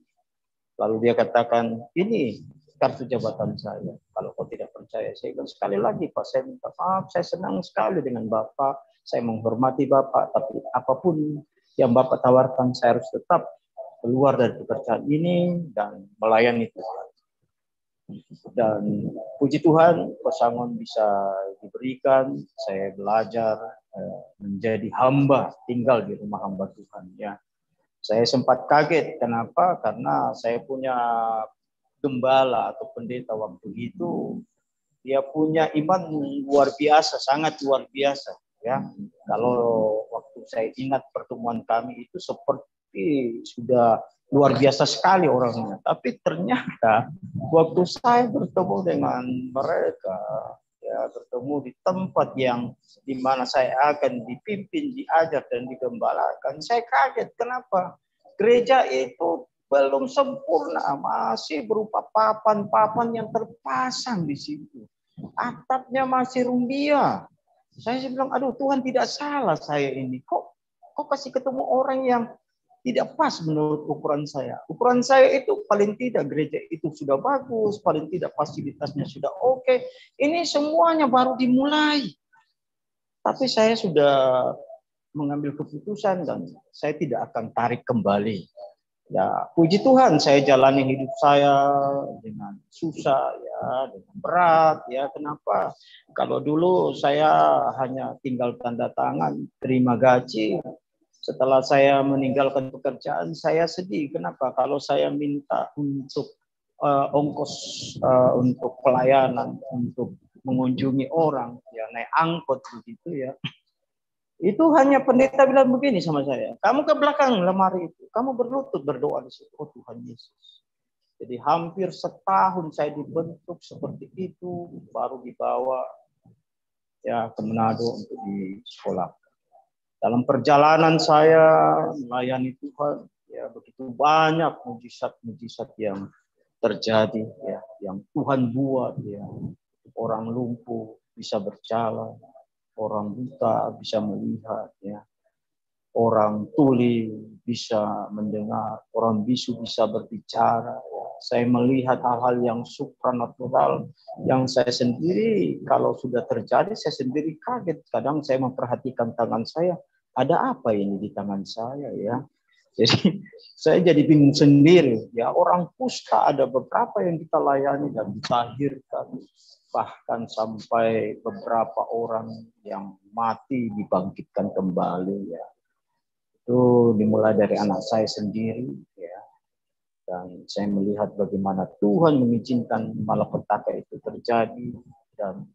Lalu dia katakan, ini kartu jabatan saya. Kalau kau tidak percaya, saya bilang sekali lagi, Pak, saya minta maaf. Saya senang sekali dengan Bapak. Saya menghormati Bapak. Tapi apapun yang Bapak tawarkan, saya harus tetap keluar dari pekerjaan ini dan melayani Tuhan. Dan puji Tuhan, pesangon bisa diberikan. Saya belajar menjadi hamba, tinggal di rumah hamba Tuhan. Ya, saya sempat kaget. Kenapa? Karena saya punya gembala atau pendeta waktu itu, dia punya iman luar biasa, sangat luar biasa. Ya, kalau waktu saya ingat pertemuan kami itu seperti sudah luar biasa sekali orangnya. Tapi ternyata waktu saya bertemu dengan mereka, ya bertemu di tempat yang di mana saya akan dipimpin, diajar dan digembalakan, saya kaget. Kenapa? Gereja itu belum sempurna, masih berupa papan-papan yang terpasang di situ. Atapnya masih rumbia. Saya bilang, aduh Tuhan, tidak salah saya ini. Kok kasih ketemu orang yang tidak pas menurut ukuran saya. Ukuran saya itu paling tidak gereja itu sudah bagus, paling tidak fasilitasnya sudah oke. Ini semuanya baru dimulai. Tapi saya sudah mengambil keputusan dan saya tidak akan tarik kembali. Ya, puji Tuhan, saya jalani hidup saya dengan susah, ya, dengan berat, ya. Kenapa? Kalau dulu saya hanya tinggal tanda tangan, terima gaji. Setelah saya meninggalkan pekerjaan, saya sedih. Kenapa? Kalau saya minta untuk ongkos untuk pelayanan, untuk mengunjungi orang, ya naik angkot begitu ya. Itu hanya pendeta bilang begini sama saya, kamu ke belakang lemari itu, kamu berlutut berdoa di situ. Oh Tuhan Yesus. Jadi hampir setahun saya dibentuk seperti itu, baru dibawa ya ke Manado untuk di sekolah. Dalam perjalanan saya melayani Tuhan, ya begitu banyak mujizat-mujizat yang terjadi, ya, yang Tuhan buat, ya. Orang lumpuh bisa berjalan, orang buta bisa melihat, ya. Orang tuli bisa mendengar, orang bisu bisa berbicara. Ya. Saya melihat hal-hal yang supranatural yang saya sendiri kalau sudah terjadi saya sendiri kaget. Kadang saya memperhatikan tangan saya, ada apa ini di tangan saya ya? Jadi saya jadi bingung sendiri. Ya, orang kusta ada beberapa yang kita layani dan ditahirkan. Bahkan sampai beberapa orang yang mati dibangkitkan kembali ya. Itu dimulai dari anak saya sendiri ya. Dan saya melihat bagaimana Tuhan mengizinkan malapetaka itu terjadi dan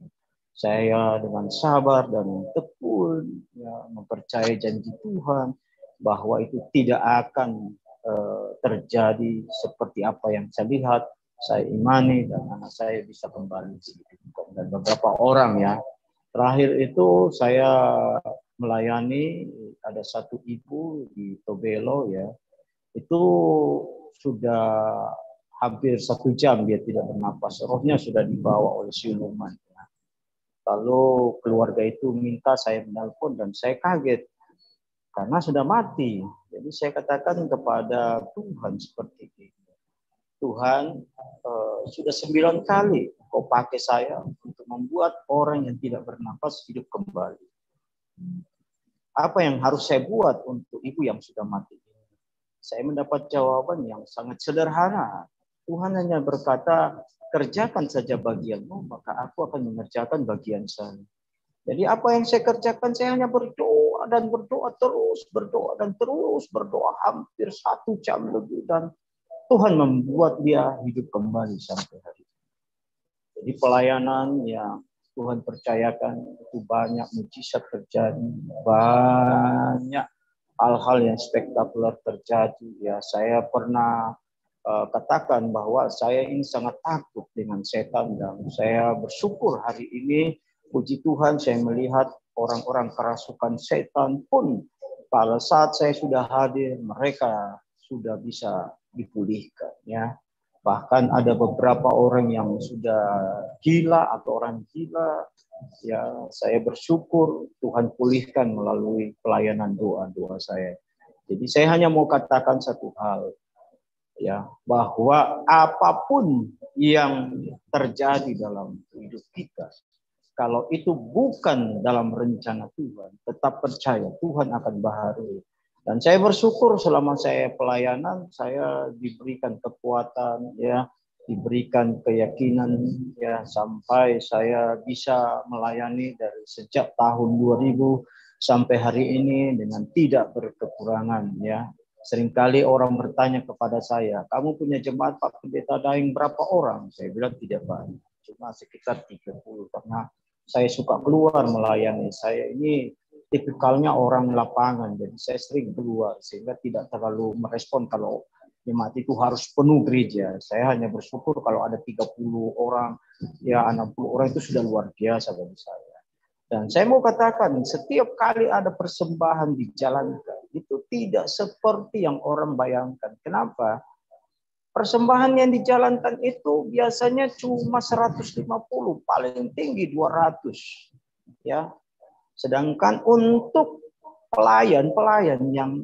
saya dengan sabar dan tekun ya, mempercayai janji Tuhan bahwa itu tidak akan terjadi seperti apa yang saya lihat, saya imani dan anak saya bisa kembali dan beberapa orang ya. Terakhir itu saya melayani ada satu ibu di Tobelo ya, itu sudah hampir 1 jam dia tidak bernapas, rohnya sudah dibawa oleh siluman. Lalu keluarga itu minta saya menelpon dan saya kaget karena sudah mati. Jadi saya katakan kepada Tuhan seperti ini, Tuhan, sudah 9 kali kau pakai saya untuk membuat orang yang tidak bernapas hidup kembali. Apa yang harus saya buat untuk ibu yang sudah mati? Saya mendapat jawaban yang sangat sederhana. Tuhan hanya berkata, kerjakan saja bagianmu, maka aku akan mengerjakan bagian saya. Jadi apa yang saya kerjakan, saya hanya berdoa dan berdoa terus, berdoa dan terus, berdoa hampir 1 jam lebih. Dan Tuhan membuat dia hidup kembali sampai hari ini. Jadi pelayanan yang Tuhan percayakan itu banyak mujizat terjadi, banyak hal-hal yang spektakuler terjadi. Ya, saya pernah katakan bahwa saya ini sangat takut dengan setan dan saya bersyukur hari ini, puji Tuhan, saya melihat orang-orang kerasukan setan pun pada saat saya sudah hadir mereka sudah bisa dipulihkan ya. Bahkan ada beberapa orang yang sudah gila atau orang gila ya, saya bersyukur Tuhan pulihkan melalui pelayanan doa-doa saya. Jadi saya hanya mau katakan satu hal ya, bahwa apapun yang terjadi dalam hidup kita, kalau itu bukan dalam rencana Tuhan, tetap percaya Tuhan akan baharui. Dan saya bersyukur selama saya pelayanan, saya diberikan kekuatan, ya, diberikan keyakinan, ya, sampai saya bisa melayani dari sejak tahun 2000 sampai hari ini dengan tidak berkekurangan, ya. Seringkali orang bertanya kepada saya, kamu punya jemaat Pak Pendeta Daeng berapa orang? Saya bilang tidak banyak, cuma sekitar 30, karena saya suka keluar melayani. Saya ini tipikalnya orang lapangan, jadi saya sering keluar sehingga tidak terlalu merespon kalau jemaat itu harus penuh gereja. Saya hanya bersyukur kalau ada 30 orang, ya 60 orang itu sudah luar biasa bagi saya. Dan saya mau katakan, setiap kali ada persembahan dijalankan, itu tidak seperti yang orang bayangkan. Kenapa? Persembahan yang dijalankan itu biasanya cuma 150, paling tinggi 200. Ya. Sedangkan untuk pelayan-pelayan yang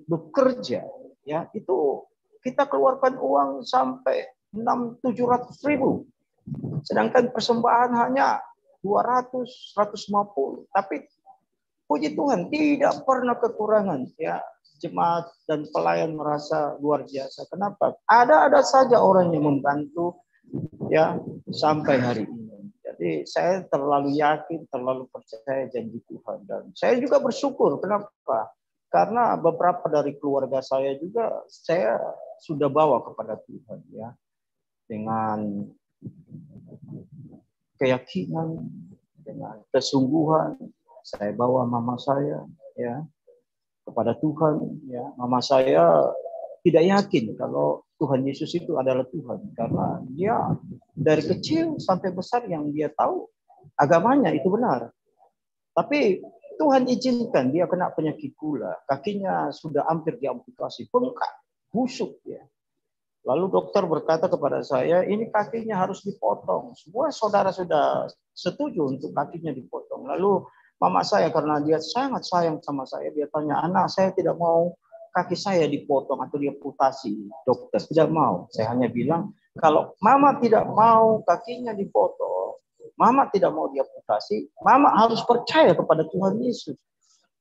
bekerja, ya, itu kita keluarkan uang sampai 600-700 ribu. Sedangkan persembahan hanya 200, 150. Tapi puji Tuhan tidak pernah kekurangan. Ya, jemaat dan pelayan merasa luar biasa. Kenapa? Ada saja orang yang membantu, ya, sampai hari ini. Jadi saya terlalu yakin, terlalu percaya janji Tuhan. Dan saya juga bersyukur. Kenapa? Karena beberapa dari keluarga saya juga saya sudah bawa kepada Tuhan, ya, dengan keyakinan, dengan kesungguhan. Saya bawa mama saya, ya, kepada Tuhan, ya. Mama saya tidak yakin kalau Tuhan Yesus itu adalah Tuhan, karena dia dari kecil sampai besar yang dia tahu agamanya itu benar. Tapi Tuhan izinkan dia kena penyakit gula, kakinya sudah hampir diamputasi, bengkak, busuk, ya. Lalu dokter berkata kepada saya, ini kakinya harus dipotong. Semua saudara sudah setuju untuk kakinya dipotong. Lalu mama saya, karena dia sangat sayang sama saya, dia tanya, anak, saya tidak mau kaki saya dipotong atau diamputasi. Dokter tidak mau. Saya hanya bilang, kalau mama tidak mau kakinya dipotong, mama tidak mau diamputasi, mama harus percaya kepada Tuhan Yesus.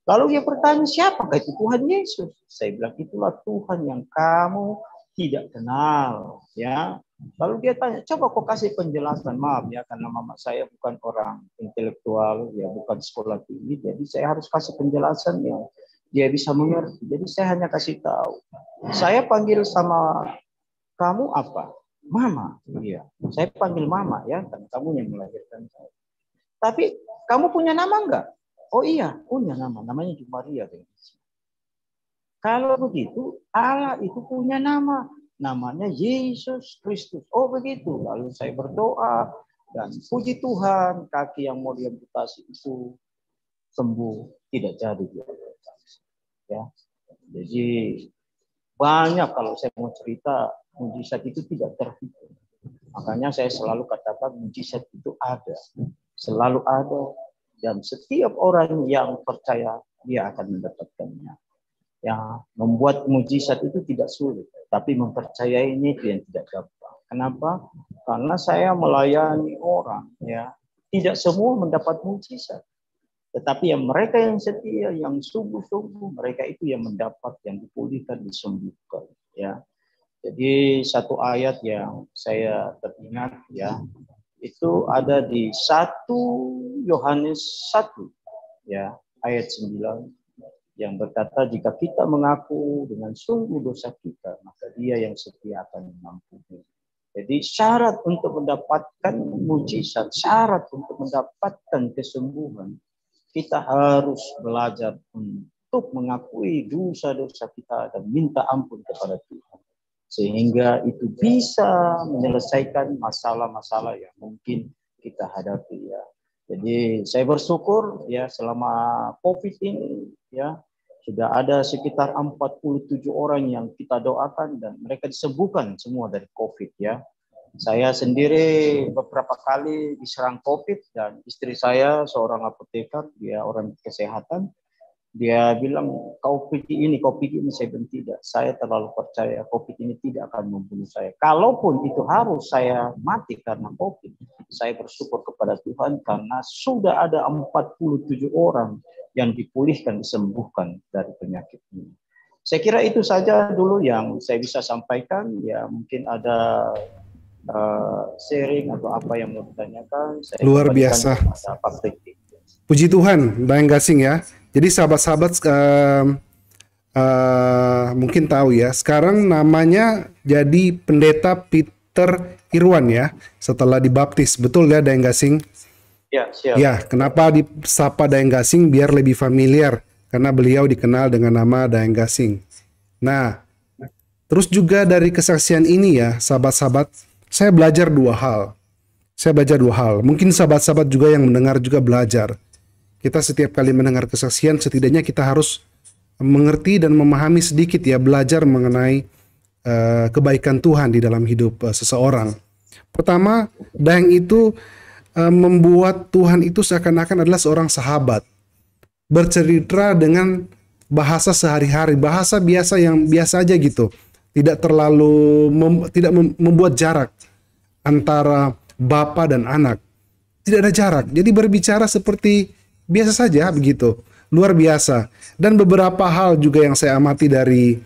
Lalu dia bertanya, siapakah itu Tuhan Yesus? Saya bilang, itulah Tuhan yang kamu tidak kenal, ya. Lalu dia tanya, coba kau kasih penjelasan. Maaf ya, karena mama saya bukan orang intelektual, ya, bukan sekolah tinggi, jadi saya harus kasih penjelasan yang dia bisa mengerti. Jadi saya hanya kasih tahu. Saya panggil sama kamu apa? Mama. Iya. Saya panggil mama, ya, karena kamu yang melahirkan saya. Tapi kamu punya nama enggak? Oh iya, punya nama. Namanya Jumaria. Kalau begitu, Allah itu punya nama. Namanya Yesus Kristus. Oh begitu. Lalu saya berdoa. Dan puji Tuhan, kaki yang mau diamputasi itu sembuh. Tidak jadi. ya. Jadi banyak kalau saya mau cerita, mujizat itu tidak terhitung. Makanya saya selalu katakan mujizat itu ada, selalu ada, dan setiap orang yang percaya dia akan mendapatkannya. Ya, membuat mujizat itu tidak sulit, tapi mempercayainya itu yang tidak gampang. Kenapa? Karena saya melayani orang, ya, tidak semua mendapat mujizat. Tetapi yang mereka yang setia, yang sungguh-sungguh, mereka itu yang mendapat, yang dipulihkan, disembuhkan. Ya, jadi satu ayat yang saya teringat, ya, itu ada di 1 Yohanes 1, ya, ayat 9, yang berkata, jika kita mengaku dengan sungguh dosa kita, maka Dia yang setia akan mengampuni. Jadi syarat untuk mendapatkan mujizat, syarat untuk mendapatkan kesembuhan, kita harus belajar untuk mengakui dosa-dosa kita dan minta ampun kepada Tuhan. Sehingga itu bisa menyelesaikan masalah-masalah yang mungkin kita hadapi, ya. Jadi saya bersyukur, ya, selama COVID ini, ya, sudah ada sekitar 47 orang yang kita doakan dan mereka disembuhkan semua dari COVID, ya. Saya sendiri beberapa kali diserang COVID dan istri saya seorang apoteker, dia orang kesehatan. Dia bilang, kau pergi ini, saya bilang tidak. Saya terlalu percaya COVID ini tidak akan membunuh saya. Kalaupun itu harus saya mati karena COVID, saya bersyukur kepada Tuhan karena sudah ada 47 orang yang dipulihkan, disembuhkan dari penyakit ini. Saya kira itu saja dulu yang saya bisa sampaikan. Ya, mungkin ada sharing atau apa yang mau ditanyakan. Saya luar biasa. Puji Tuhan, Dayang Gasing, ya. Jadi sahabat-sahabat mungkin tahu, ya, sekarang namanya jadi Pendeta Peter Irwan, ya, setelah dibaptis. Betul ya, Dayang Gasing? Ya, siap. Ya, kenapa disapa Dayang Gasing? Biar lebih familiar, karena beliau dikenal dengan nama Dayang Gasing. Nah, terus juga dari kesaksian ini, ya, sahabat-sahabat, saya belajar dua hal. Mungkin sahabat-sahabat juga yang mendengar juga belajar. Kita setiap kali mendengar kesaksian, setidaknya kita harus mengerti dan memahami sedikit, ya, belajar mengenai kebaikan Tuhan di dalam hidup seseorang. Pertama, Dayang itu membuat Tuhan itu seakan-akan adalah seorang sahabat. Bercerita dengan bahasa sehari-hari, bahasa biasa yang biasa aja gitu. Tidak terlalu membuat jarak antara bapa dan anak. Tidak ada jarak. Jadi berbicara seperti biasa saja begitu. Luar biasa. Dan beberapa hal juga yang saya amati dari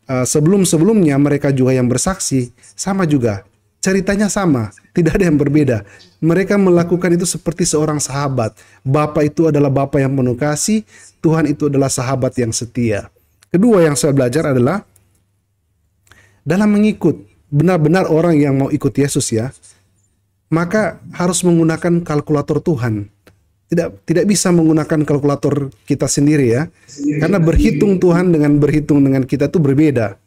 sebelum-sebelumnya, mereka juga yang bersaksi sama juga. Ceritanya sama, tidak ada yang berbeda. Mereka melakukan itu seperti seorang sahabat. Bapa itu adalah Bapa yang penuh kasih, Tuhan itu adalah sahabat yang setia. Kedua yang saya belajar adalah dalam mengikut, benar-benar orang yang mau ikut Yesus, ya, maka harus menggunakan kalkulator Tuhan. Tidak bisa menggunakan kalkulator kita sendiri, ya. Karena berhitung Tuhan dengan berhitung dengan kita itu berbeda.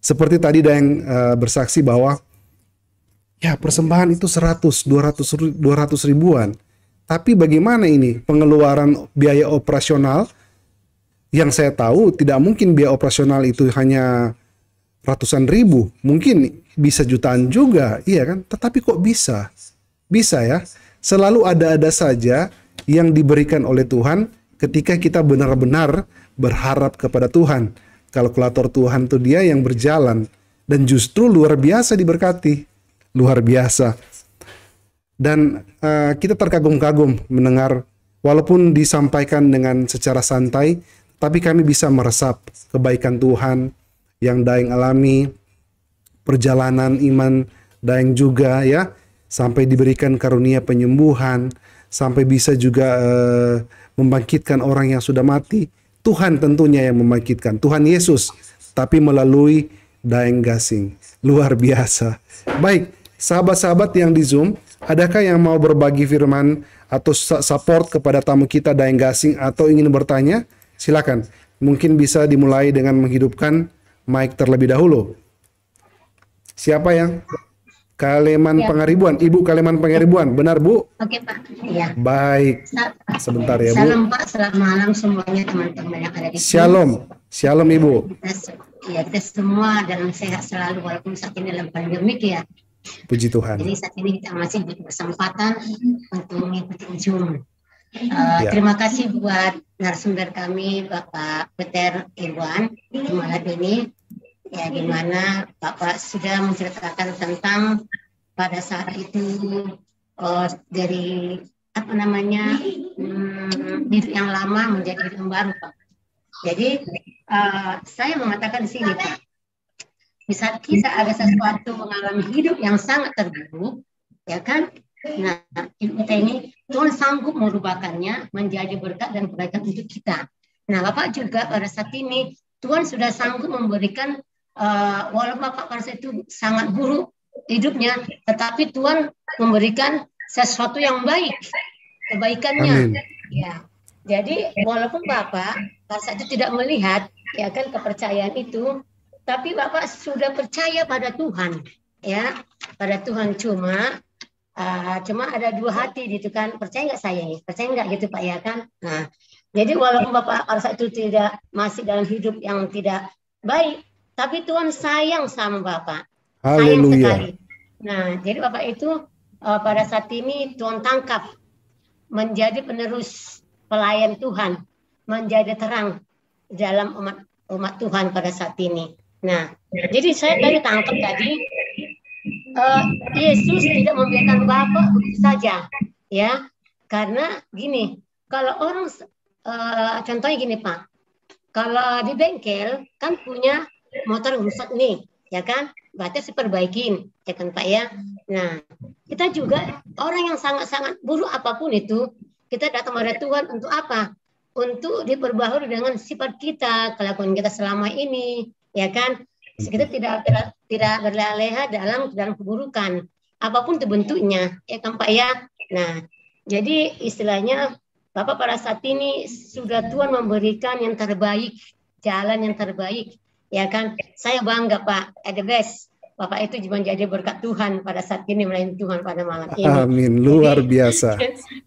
Seperti tadi Dayang bersaksi bahwa, ya, persembahan itu 100, 200 ribuan. Tapi bagaimana ini pengeluaran biaya operasional? Yang saya tahu tidak mungkin biaya operasional itu hanya ratusan ribu, mungkin bisa jutaan juga, iya kan? Tetapi kok bisa? Bisa, ya. Selalu ada saja yang diberikan oleh Tuhan ketika kita benar-benar berharap kepada Tuhan. Kalkulator Tuhan itu dia yang berjalan dan justru luar biasa diberkati. Luar biasa. Dan kita terkagum-kagum mendengar, walaupun disampaikan dengan secara santai, tapi kami bisa meresap kebaikan Tuhan yang Dayang alami, perjalanan iman Dayang juga, ya, sampai diberikan karunia penyembuhan, sampai bisa juga membangkitkan orang yang sudah mati. Tuhan tentunya yang membangkitkan, Tuhan Yesus, tapi melalui Dayang Gasing. Luar biasa. Baik, sahabat-sahabat yang di Zoom, adakah yang mau berbagi firman atau support kepada tamu kita Dayang Gasing atau ingin bertanya? Silakan. Mungkin bisa dimulai dengan menghidupkan mic terlebih dahulu. Siapa yang? Kaleman ya. Pangaribuan, Ibu Kaleman Pangaribuan, benar Bu? Oke Pak, ya. Baik, sebentar ya Bu. Salam Pak, selamat malam semuanya teman-teman yang ada di sini. Shalom, Shalom Ibu. Kita semua dalam sehat selalu walaupun saat ini dalam pandemik ya. Puji Tuhan. Jadi saat ini kita masih berkesempatan untuk mengikuti Zoom. Ya. Terima kasih buat narasumber kami Bapak Peter Iwan malam ini, ya, di mana Bapak sudah menceritakan tentang pada saat itu dari apa namanya hidup yang lama menjadi hidup yang baru, Pak. Jadi saya mengatakan di sini, Pak, di saat kita ada sesuatu mengalami hidup yang sangat terburuk, ya kan? Nah, hidup kita ini Tuhan sanggup merubahkannya menjadi berkat dan berkat untuk kita. Nah, Bapak juga pada saat ini Tuhan sudah sanggup memberikan walaupun Bapak pada saat itu sangat buruk hidupnya, tetapi Tuhan memberikan sesuatu yang baik, kebaikannya. Amin. Ya. Jadi walaupun Bapak pada saat itu tidak melihat, ya kan, kepercayaan itu, tapi Bapak sudah percaya pada Tuhan, ya, pada Tuhan. Cuma ada dua hati gitu kan, percaya nggak saya, percaya nggak gitu Pak, ya kan. Nah, jadi walaupun Bapak pada saat itu tidak masih dalam hidup yang tidak baik, tapi Tuhan sayang sama Bapak, sayang sekali. Nah, jadi Bapak itu pada saat ini Tuhan tangkap menjadi penerus pelayan Tuhan, menjadi terang dalam umat Tuhan pada saat ini. Nah, jadi saya tadi tangkap tadi, Yesus tidak membiarkan Bapak begitu saja, ya, karena gini, kalau orang contohnya gini Pak, kalau di bengkel kan punya motor rusak nih, ya kan, berarti harus diperbaikin, ya kan Pak, ya. Nah, kita juga orang yang sangat-sangat buruk apapun itu, kita datang pada Tuhan untuk apa? Untuk diperbaharui dengan sifat kita, kelakuan kita selama ini, ya kan? Kita tidak berleha-leha dalam keburukan, apapun itu bentuknya, ya kan Pak, ya. Nah, jadi istilahnya Bapak pada saat ini sudah Tuhan memberikan yang terbaik, jalan yang terbaik, ya kan? Saya bangga Pak, the best. Bapak itu menjadi berkat Tuhan pada saat ini, melayani Tuhan pada malam ini. Amin, luar biasa.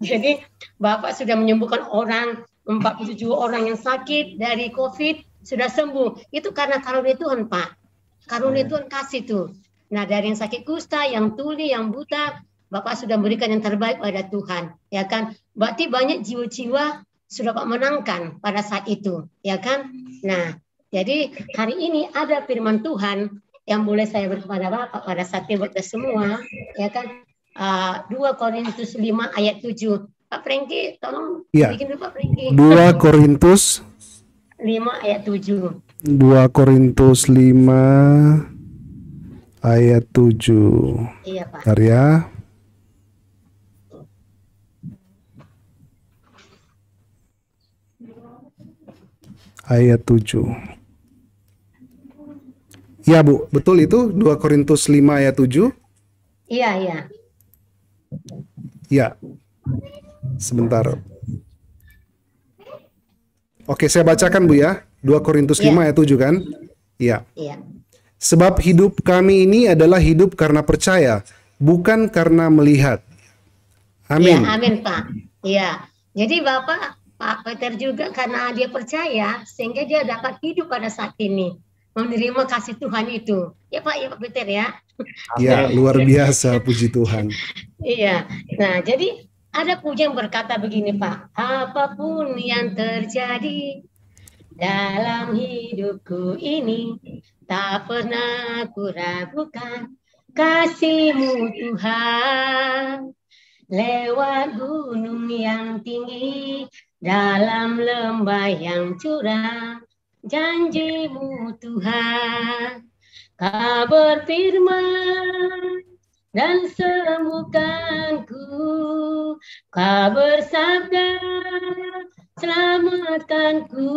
Jadi Bapak sudah menyembuhkan orang, 47 orang yang sakit dari COVID sudah sembuh. Itu karena karunia Tuhan Pak. Karunia Tuhan kasih tuh. Nah, dari yang sakit kusta, yang tuli, yang buta, Bapak sudah memberikan yang terbaik pada Tuhan, ya kan? Berarti banyak jiwa-jiwa sudah Pak menangkan pada saat itu, ya kan? Nah, jadi hari ini ada firman Tuhan yang boleh saya beri kepada Bapak pada saat ini buat kita semua, ya kan? 2 Korintus 5 ayat 7. Pak Franky, tolong bikin dulu Pak Franky. 2 Korintus 5 ayat 7. 2 Korintus 5 ayat 7. Iya Pak. Bentar ya. Ayat 7. Ya Bu, betul itu 2 Korintus 5 ayat 7? Iya, iya. Ya. Sebentar. Oke, saya bacakan Bu ya. 2 Korintus 5 ayat 7 kan? Iya. Iya. Sebab hidup kami ini adalah hidup karena percaya, bukan karena melihat. Amin. Ya, amin Pak. Iya. Jadi Pak Peter juga karena dia percaya sehingga dia dapat hidup pada saat ini. Menerima kasih Tuhan itu. Ya Pak, ya Pak Peter ya. Ya, luar biasa, puji Tuhan. Iya. Nah, jadi ada pujian berkata begini Pak. Apapun yang terjadi dalam hidupku ini, tak pernah ku ragukan kasih-Mu Tuhan. Lewat gunung yang tinggi, dalam lembah yang curam, janji-Mu Tuhan. Kau berfirman dan sembuhkanku, Kau bersabda selamatkanku,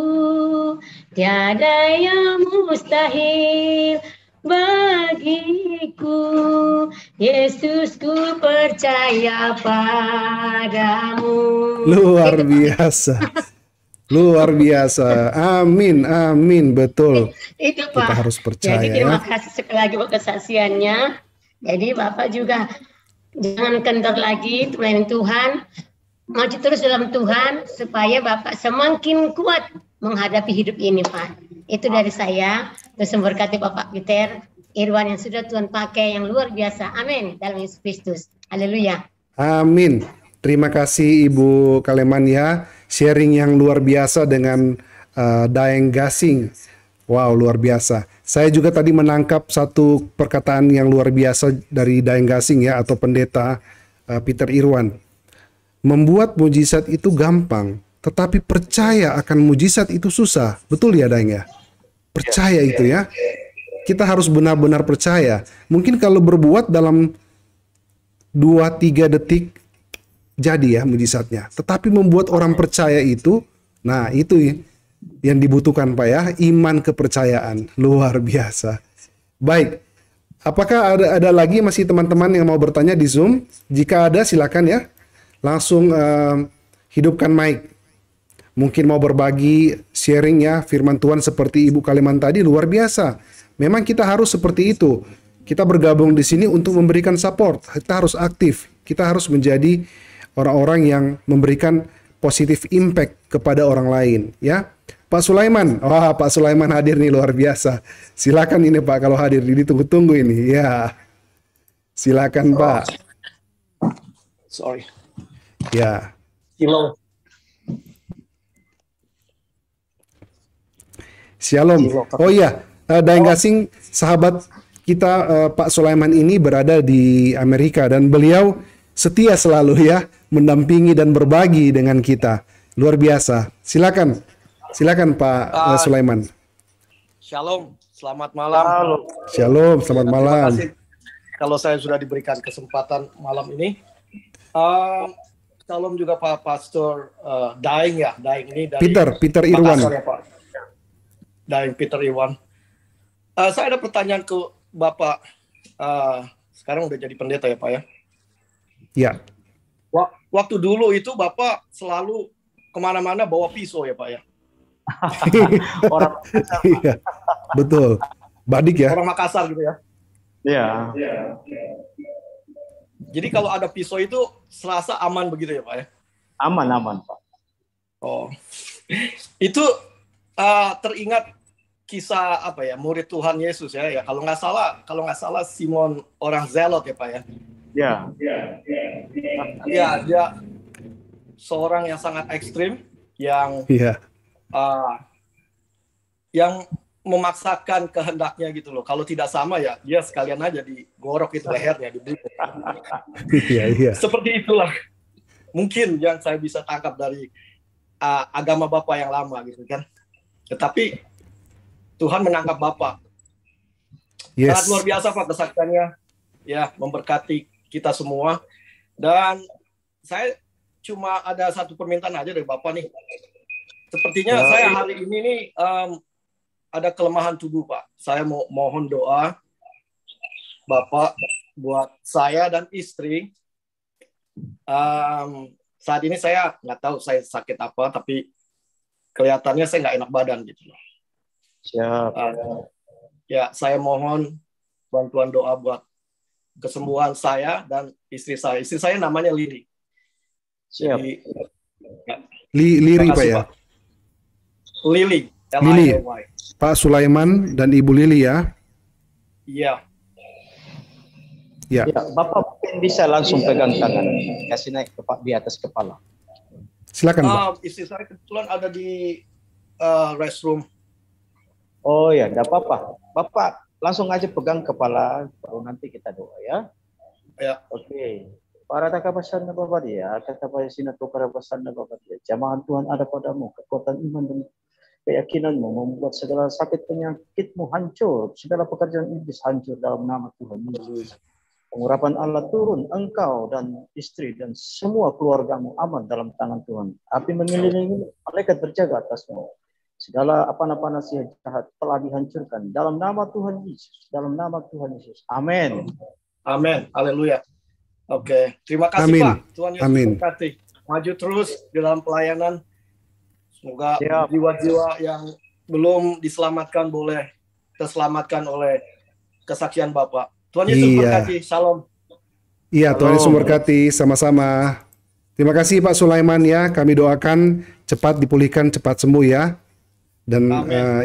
tiada yang mustahil bagiku. Yesus, ku percaya padamu. Luar biasa. Luar biasa. Amin, amin, betul. Itu Pak. Kita harus percaya. Jadi terima kasih sekali lagi buat kesaksiannya. Jadi Bapak juga jangan kendor lagi melayani Tuhan. Maju terus dalam Tuhan supaya Bapak semakin kuat menghadapi hidup ini Pak. Itu dari saya. Tuhan memberkati Bapak Peter Irwan yang sudah Tuhan pakai yang luar biasa. Amin. Dalam Yesus Kristus. Haleluya. Amin. Terima kasih Ibu Kalemania, sharing yang luar biasa dengan Daeng Gasing. Wow, luar biasa. Saya juga tadi menangkap satu perkataan yang luar biasa dari Daeng Gasing ya, atau pendeta Peter Irwan. Membuat mujizat itu gampang, tetapi percaya akan mujizat itu susah. Betul ya Daeng ya? Percaya itu ya. Kita harus benar-benar percaya. Mungkin kalau berbuat dalam 2-3 detik jadi ya mujizatnya. Tetapi membuat orang percaya itu, nah itu yang dibutuhkan Pak ya, iman kepercayaan. Luar biasa. Baik, apakah ada lagi masih teman-teman yang mau bertanya di Zoom? Jika ada silakan ya, langsung hidupkan mic. Mungkin mau berbagi sharing ya firman Tuhan seperti Ibu Kaleman tadi, luar biasa. Memang kita harus seperti itu. Kita bergabung di sini untuk memberikan support. Kita harus aktif. Kita harus menjadi orang-orang yang memberikan positif impact kepada orang lain, ya. Pak Sulaiman, wah Pak Sulaiman hadir nih luar biasa. Silakan ini Pak kalau hadir, ditunggu-tunggu ini, ya. Silakan Pak. Sorry. Ya. Shalom. Oh iya, Daeng Gasing sahabat kita Pak Sulaiman ini berada di Amerika dan beliau setia selalu ya mendampingi dan berbagi dengan kita. Luar biasa. Silakan Pak Sulaiman. Shalom, selamat malam. Shalom, selamat malam. Terima kasih kalau saya sudah diberikan kesempatan malam ini. Shalom juga Pak Pastor Daeng ya, Daeng ini dari Peter Irwan. Makassar, ya, Pak. Daeng Peter Irwan. Saya ada pertanyaan ke Bapak. Sekarang udah jadi pendeta ya Pak ya? Ya. Waktu dulu itu Bapak selalu kemana-mana bawa pisau ya Pak ya? Orang Iya, betul. Badik ya. Orang Makassar gitu ya? Iya. Jadi kalau ada pisau itu serasa aman begitu ya Pak ya? Aman Pak. Oh, itu teringat kisah apa ya, murid Tuhan Yesus ya, kalau nggak salah Simon orang Zelot ya Pak ya? Ya. Ya, dia seorang yang sangat ekstrim yang yang memaksakan kehendaknya gitu loh. Kalau tidak sama ya dia sekalian aja digorok itu lehernya, dibunuh. Iya. Seperti itulah mungkin yang saya bisa tangkap dari agama Bapak yang lama gitu kan. Tetapi Tuhan menangkap Bapak. Yes. Sangat luar biasa Pak kesaksiannya. Ya, memberkati kita semua. Dan saya cuma ada satu permintaan aja dari Bapak nih. Sepertinya saya hari ini nih ada kelemahan tubuh Pak. Saya mau mohon doa Bapak buat saya dan istri. Saat ini saya nggak tahu saya sakit apa, tapi kelihatannya saya nggak enak badan gitu loh. Siap. Ya, saya mohon bantuan doa buat kesembuhan saya dan istri saya. Istri saya namanya Lili. Siap. Jadi, Liri Pak ya. Lili. Lili. Pak Sulaiman dan Ibu Lili ya. Iya. Ya. Ya, Bapak mungkin bisa langsung pegang tangan, kasih naik ke Pak di atas kepala. Silakan Pak. Istri saya kebetulan ada di restroom. Oh ya, tidak apa-apa. Bapak langsung aja pegang kepala, baru nanti kita doa ya. Ya. Oke. Para takabasan na Bapak dia, katabasin at tukarabasan na Bapak dia. Jamahan Tuhan ada padamu, kekuatan iman dan keyakinanmu membuat segala sakit penyakitmu hancur, segala pekerjaan iblis hancur dalam nama Tuhan Yesus. Pengurapan Allah turun, engkau dan istri dan semua keluargamu aman dalam tangan Tuhan. Api mengelilingi, malaikat berjaga atasmu. Segala apa-apa nasihat jahat telah dihancurkan dalam nama Tuhan Yesus. Dalam nama Tuhan Yesus. Amin. Amin. Haleluya. Oke. Terima kasih Amin. Pak. Tuhan Yesus memberkati. Maju terus di dalam pelayanan. Semoga jiwa-jiwa yang belum diselamatkan boleh terselamatkan oleh kesaksian Bapak. Tuhan Yesus memberkati. Shalom. Iya, Tuhan Yesus memberkati sama-sama. Terima kasih Pak Sulaiman ya. Kami doakan cepat dipulihkan, cepat sembuh ya. dan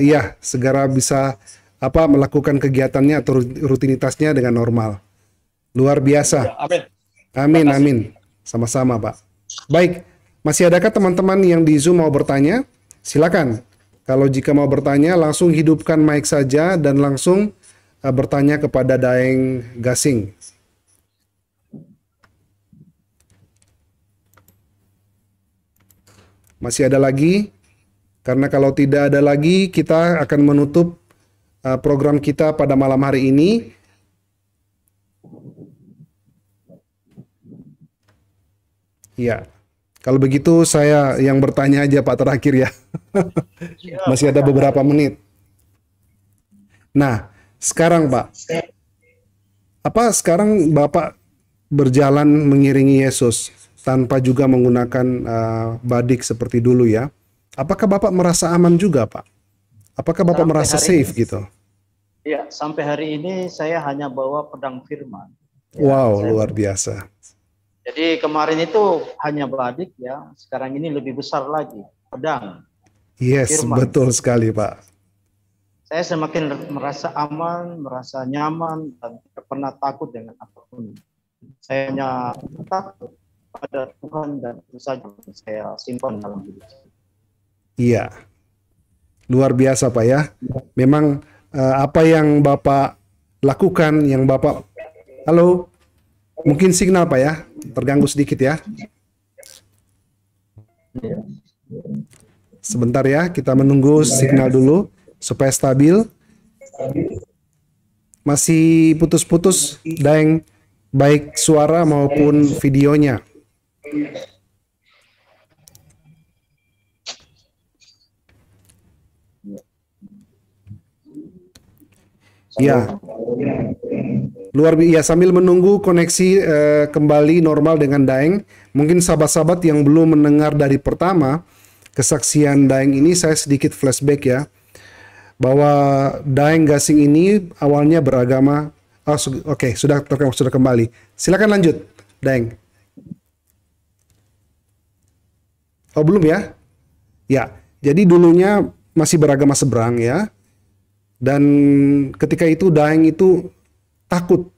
iya segera bisa melakukan kegiatannya atau rutinitasnya dengan normal. Luar biasa. Amin. Amin, amin. Sama-sama, Pak. Baik, masih adakah teman-teman yang di Zoom mau bertanya? Silakan. Kalau jika mau bertanya, langsung hidupkan mic saja dan langsung bertanya kepada Daeng Gasing. Masih ada lagi? Karena kalau tidak ada lagi, kita akan menutup program kita pada malam hari ini. Ya, kalau begitu saya yang bertanya aja Pak terakhir ya. Masih ada beberapa menit. Nah, sekarang Pak, apa sekarang Bapak berjalan mengiringi Yesus tanpa juga menggunakan badik seperti dulu ya? Apakah Bapak merasa aman juga Pak? Apakah Bapak merasa safe gitu? Iya, sampai hari ini saya hanya bawa pedang firman. Wow, luar biasa. Jadi kemarin itu hanya badik ya, sekarang ini lebih besar lagi, pedang. Yes, firman. Betul sekali Pak. Saya semakin merasa aman, merasa nyaman, dan tidak pernah takut dengan apapun. Saya hanya takut pada Tuhan dan itu saja saya simpan dalam hidup saya. Iya, luar biasa Pak ya. Memang apa yang Bapak lakukan, yang Bapak... Halo, mungkin signal Pak ya, terganggu sedikit ya. Sebentar ya, kita menunggu signal dulu supaya stabil. Masih putus-putus, Daeng, baik suara maupun videonya. Ya, luar biasa. Sambil menunggu koneksi kembali normal dengan Daeng, mungkin sahabat-sahabat yang belum mendengar dari pertama kesaksian Daeng ini, saya sedikit flashback ya, bahwa Daeng Gasing ini awalnya beragama. Oke, sudah kembali. Silakan lanjut, Daeng. Oh belum ya? Ya, jadi dulunya masih beragama seberang ya. Dan ketika itu Daeng itu takut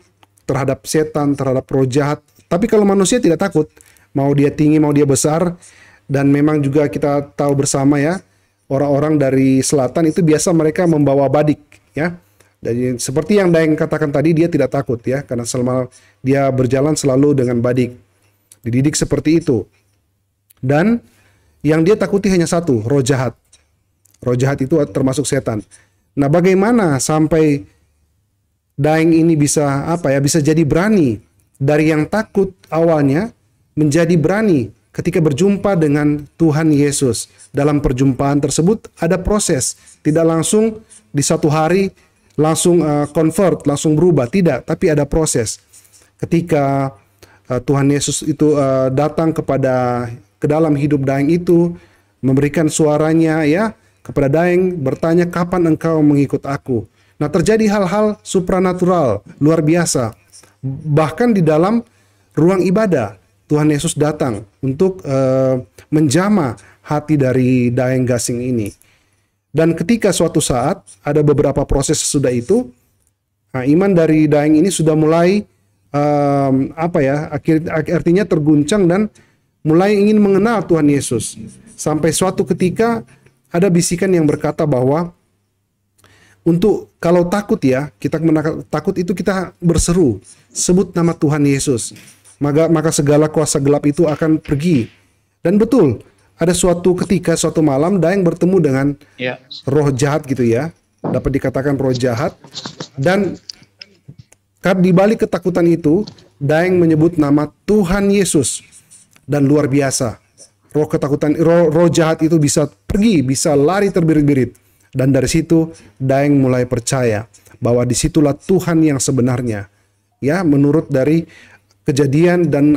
terhadap setan, terhadap roh jahat. Tapi kalau manusia tidak takut, mau dia tinggi, mau dia besar. Dan memang juga kita tahu bersama ya, orang-orang dari selatan itu biasa mereka membawa badik ya. Dan seperti yang Daeng katakan tadi, dia tidak takut ya, karena selama dia berjalan selalu dengan badik. Dididik seperti itu. Dan yang dia takuti hanya satu, roh jahat. Roh jahat itu termasuk setan. Nah, bagaimana sampai Daeng ini bisa bisa jadi berani dari yang takut awalnya menjadi berani ketika berjumpa dengan Tuhan Yesus. Dalam perjumpaan tersebut ada proses, tidak langsung di satu hari langsung convert, langsung berubah, tidak, tapi ada proses. Ketika Tuhan Yesus itu datang ke dalam hidup Daeng itu, memberikan suaranya ya kepada Daeng, bertanya, kapan engkau mengikut aku? Nah, terjadi hal-hal supranatural, luar biasa. Bahkan di dalam ruang ibadah, Tuhan Yesus datang untuk menjamah hati dari Daeng Gasing ini. Dan ketika suatu saat, ada beberapa proses sesudah itu, iman dari Daeng ini sudah mulai, artinya terguncang dan mulai ingin mengenal Tuhan Yesus. Sampai suatu ketika, ada bisikan yang berkata bahwa kalau takut ya, kita takut itu kita berseru, sebut nama Tuhan Yesus. Maka segala kuasa gelap itu akan pergi. Dan betul, ada suatu ketika, suatu malam Daeng bertemu dengan roh jahat gitu ya. Dapat dikatakan roh jahat. Dan di balik ketakutan itu, Daeng menyebut nama Tuhan Yesus. Dan luar biasa. Roh jahat itu bisa pergi, bisa lari terbirit-birit. Dan dari situ Daeng mulai percaya bahwa disitulah Tuhan yang sebenarnya. Ya, menurut dari kejadian dan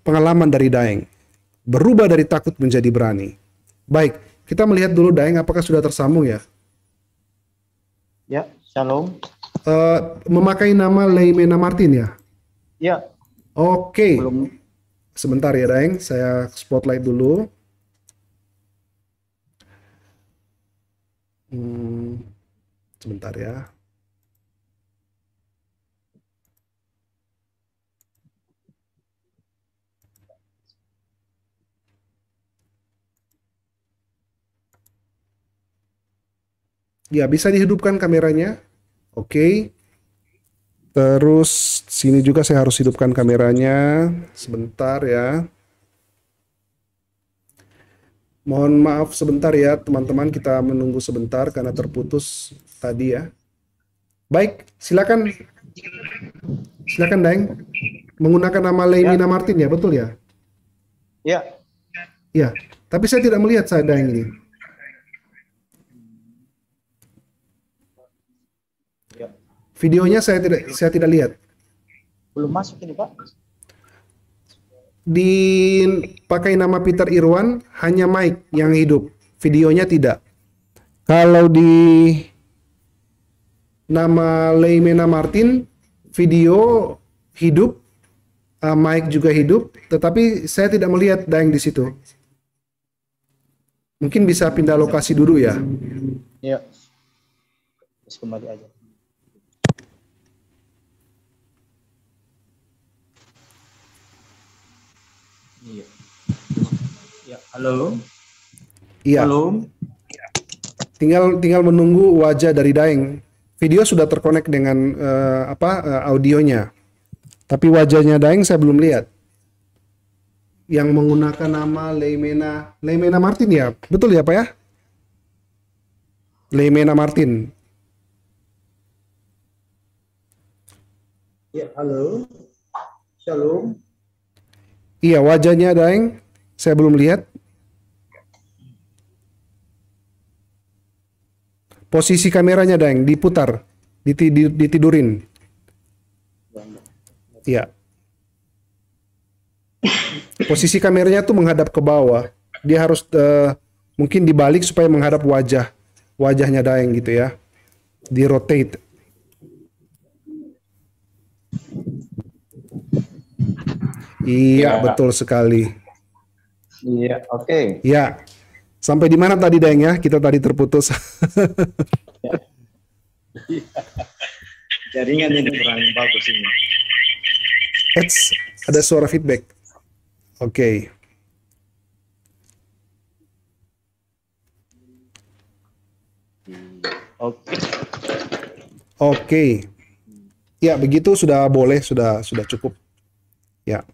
pengalaman dari Daeng. Berubah dari takut menjadi berani. Baik, kita melihat dulu Daeng apakah sudah tersambung ya? Ya, shalom. Memakai nama Leimena Martin ya? Ya. Oke. Belum. Sebentar ya Daeng, saya spotlight dulu. Sebentar ya. Ya, bisa dihidupkan kameranya. Oke. Terus sini juga saya harus hidupkan kameranya. Sebentar ya. Mohon maaf sebentar ya teman-teman, kita menunggu sebentar karena terputus tadi ya. Baik, silakan. Silakan Daeng. Menggunakan nama Leimina Martin ya, betul ya? Ya. Ya, tapi saya tidak melihat saya Daeng ini. Ya. Videonya saya tidak lihat. Belum masuk ini, Pak. Dipakai nama Peter Irwan, hanya mic yang hidup, videonya tidak. Kalau di nama Leimena Martin, video hidup, mic juga hidup, tetapi saya tidak melihat Daeng di situ. Mungkin bisa pindah lokasi dulu ya. Iya. Terus kembali aja. Iya. Ya, halo. Iya. Halo. Tinggal menunggu wajah dari Daeng. Video sudah terkonek dengan audionya. Tapi wajahnya Daeng saya belum lihat. Yang menggunakan nama Leimena Martin ya. Betul ya, Pak ya? Leimena Martin. Ya, halo. Shalom. Iya, wajahnya Daeng saya belum lihat. Posisi kameranya Daeng diputar, ditidurin. Iya. Posisi kameranya tuh menghadap ke bawah. Dia harus mungkin dibalik supaya menghadap wajahnya Daeng gitu ya. Di rotate. Iya, betul sekali. Iya, oke. Ya. Sampai di mana tadi Daeng ya? Kita tadi terputus. Jaringan ini kurang bagus ini. Ada suara feedback. Oke. Oke. Ya, begitu sudah boleh, sudah cukup. Ya.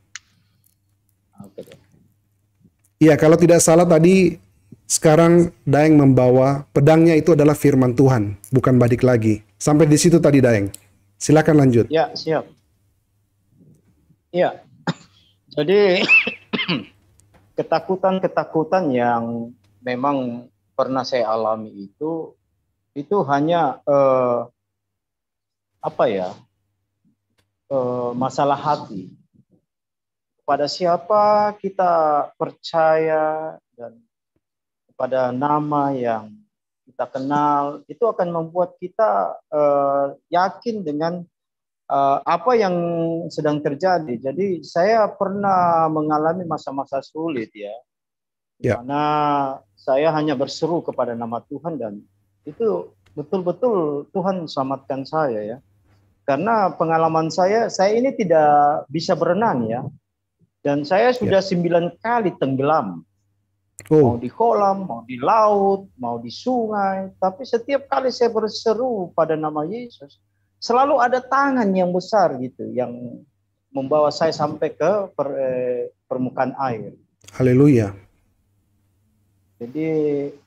Iya, kalau tidak salah tadi sekarang Daeng membawa pedangnya itu adalah firman Tuhan, bukan badik lagi. Sampai di situ tadi Daeng. Silakan lanjut. Ya, siap. Ya. Jadi ketakutan-ketakutan yang memang pernah saya alami itu hanya masalah hati. Kepada siapa kita percaya dan kepada nama yang kita kenal, itu akan membuat kita yakin dengan apa yang sedang terjadi. Jadi saya pernah mengalami masa-masa sulit ya, di mana saya hanya berseru kepada nama Tuhan dan itu betul-betul Tuhan selamatkan saya ya. Karena pengalaman saya ini tidak bisa berenang ya. Dan saya sudah 9 kali tenggelam. Mau di kolam, mau di laut, mau di sungai. Tapi setiap kali saya berseru pada nama Yesus, selalu ada tangan yang besar gitu, yang membawa saya sampai ke permukaan air. Haleluya. Jadi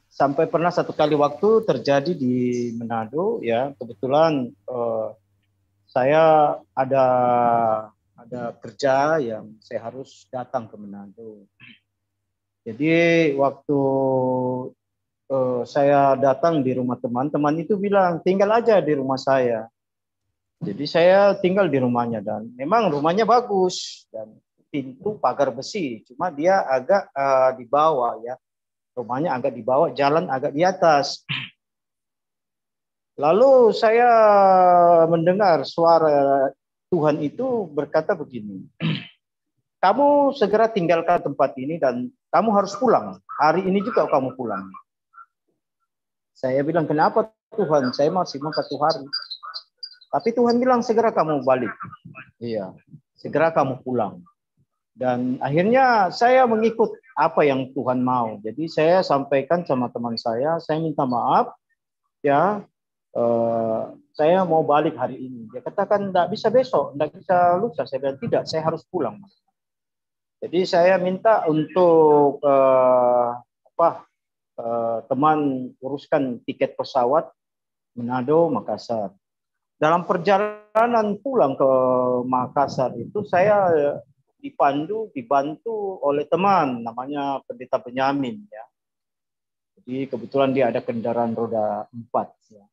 sampai pernah satu kali waktu terjadi di Manado ya, kebetulan saya ada kerja yang saya harus datang ke Manado. Jadi waktu saya datang di rumah teman itu bilang tinggal aja di rumah saya. Jadi saya tinggal di rumahnya dan memang rumahnya bagus dan pintu pagar besi, cuma dia agak di bawah ya. Rumahnya agak di bawah, jalan agak di atas. Lalu saya mendengar suara Tuhan itu berkata begini, kamu segera tinggalkan tempat ini dan kamu harus pulang. Hari ini juga kamu pulang. Saya bilang, kenapa Tuhan? Saya masih mau 1 hari. Tapi Tuhan bilang, segera kamu balik. Iya, segera kamu pulang. Dan akhirnya saya mengikut apa yang Tuhan mau. Jadi saya sampaikan sama teman saya minta maaf, ya, saya mau balik hari ini. Dia katakan, enggak bisa besok, enggak bisa lusa. Saya bilang, tidak, saya harus pulang. Jadi saya minta untuk teman uruskan tiket pesawat Manado, Makassar. Dalam perjalanan pulang ke Makassar itu saya dibantu oleh teman namanya Pendeta Benyamin, ya. Jadi kebetulan dia ada kendaraan roda 4, ya.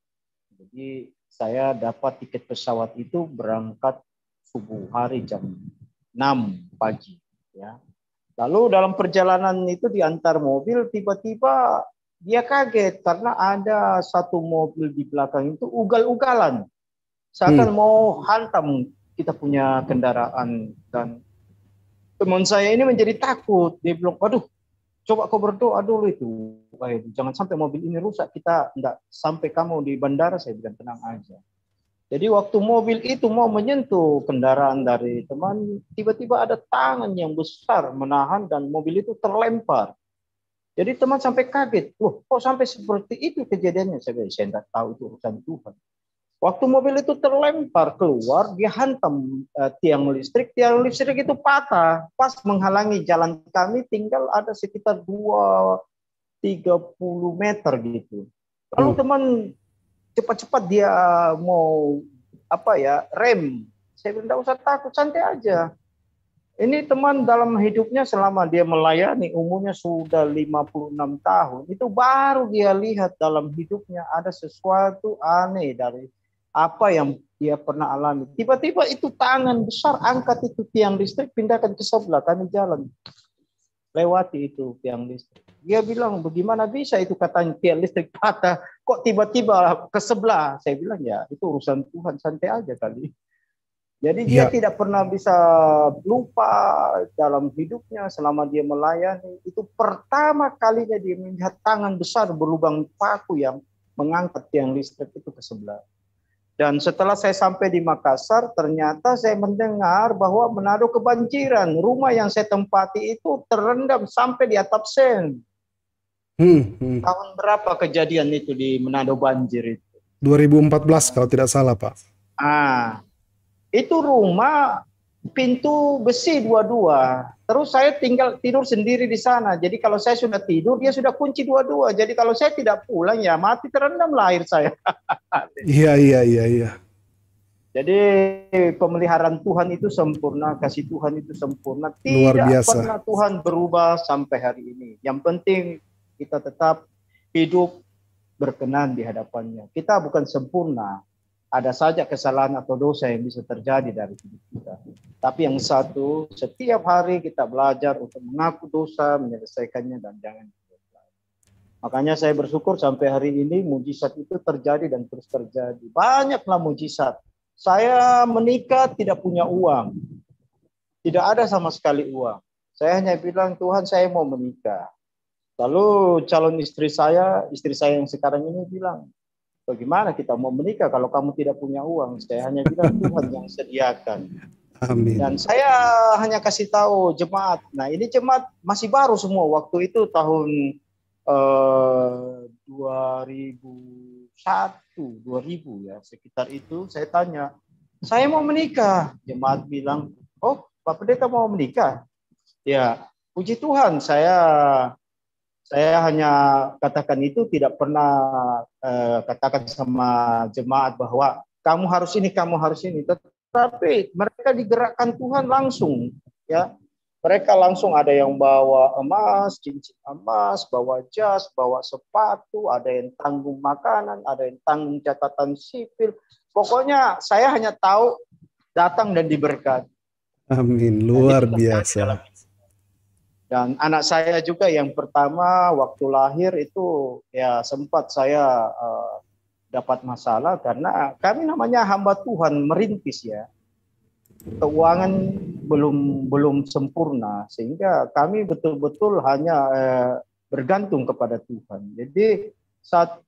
Jadi saya dapat tiket pesawat itu berangkat subuh hari jam 6 pagi, ya. Lalu dalam perjalanan itu di antar mobil tiba-tiba dia kaget karena ada satu mobil di belakang itu ugal-ugalan. Seakan mau hantam kita punya kendaraan. Dan teman saya ini menjadi takut. Dia bilang, waduh, coba kau berdoa dulu itu. Jangan sampai mobil ini rusak. Kita enggak sampai kamu di bandara. Saya bilang, tenang aja. Jadi waktu mobil itu mau menyentuh kendaraan dari teman, tiba-tiba ada tangan yang besar menahan dan mobil itu terlempar. Jadi teman sampai kaget. Wah, kok sampai seperti itu kejadiannya? Saya tidak tahu, itu urusan Tuhan. Waktu mobil itu terlempar keluar, dia hantam tiang listrik itu patah. Pas menghalangi jalan kami, tinggal ada sekitar 2-30 meter gitu. Lalu teman cepat-cepat dia mau rem. Saya bilang, tidak usah takut, santai aja. Ini teman dalam hidupnya selama dia melayani, umurnya sudah 56 tahun. Itu baru dia lihat dalam hidupnya ada sesuatu aneh dari apa yang dia pernah alami. Tiba-tiba itu tangan besar angkat itu tiang listrik, pindahkan ke sebelah, kami jalan. Lewati itu tiang listrik. Dia bilang, bagaimana bisa itu, katanya tiang listrik patah, kok tiba-tiba ke sebelah? Saya bilang, ya itu urusan Tuhan, santai aja kali. Jadi dia tidak pernah bisa lupa dalam hidupnya selama dia melayani. Itu pertama kalinya dia melihat tangan besar berlubang paku yang mengangkat tiang listrik itu ke sebelah. Dan setelah saya sampai di Makassar, ternyata saya mendengar bahwa Manado kebanjiran. Rumah yang saya tempati itu terendam sampai di atap sen. Tahun berapa kejadian itu di Manado banjir itu? 2014 kalau tidak salah, Pak. Itu rumah pintu besi dua-dua. Terus saya tinggal tidur sendiri di sana. Jadi kalau saya sudah tidur, dia sudah kunci dua-dua. Jadi kalau saya tidak pulang, ya mati terendam lah air saya. Iya. Jadi pemeliharaan Tuhan itu sempurna, kasih Tuhan itu sempurna. Luar Tidak biasa. pernah Tuhan berubah sampai hari ini. Yang penting kita tetap hidup berkenan di hadapannya. Kita bukan sempurna. Ada saja kesalahan atau dosa yang bisa terjadi dari hidup kita. Tapi yang satu, setiap hari kita belajar untuk mengaku dosa, menyelesaikannya, dan jangan. Makanya saya bersyukur sampai hari ini mujizat itu terjadi dan terus terjadi. Banyaklah mujizat. Saya menikah tidak punya uang. Tidak ada sama sekali uang. Saya hanya bilang, Tuhan, saya mau menikah. Lalu calon istri saya yang sekarang ini bilang, bagaimana kita mau menikah kalau kamu tidak punya uang? Saya hanya bilang, Tuhan yang sediakan. Amin. Dan saya hanya kasih tahu jemaat. Nah, ini jemaat masih baru semua. Waktu itu tahun 2000 ya, sekitar itu. Saya tanya, saya mau menikah. Jemaat bilang, oh, Pak Pendeta mau menikah? Ya, puji Tuhan, saya hanya katakan itu, tidak pernah katakan sama jemaat bahwa kamu harus ini, kamu harus ini. Tetapi mereka digerakkan Tuhan langsung, ya. Mereka langsung, ada yang bawa emas, cincin emas, bawa jas, bawa sepatu, ada yang tanggung makanan, ada yang tanggung catatan sipil. Pokoknya saya hanya tahu datang dan diberkati. Amin, luar biasa. Dan anak saya juga yang pertama waktu lahir itu ya sempat saya dapat masalah karena kami namanya hamba Tuhan merintis, ya. Keuangan belum sempurna sehingga kami betul-betul hanya bergantung kepada Tuhan. Jadi saat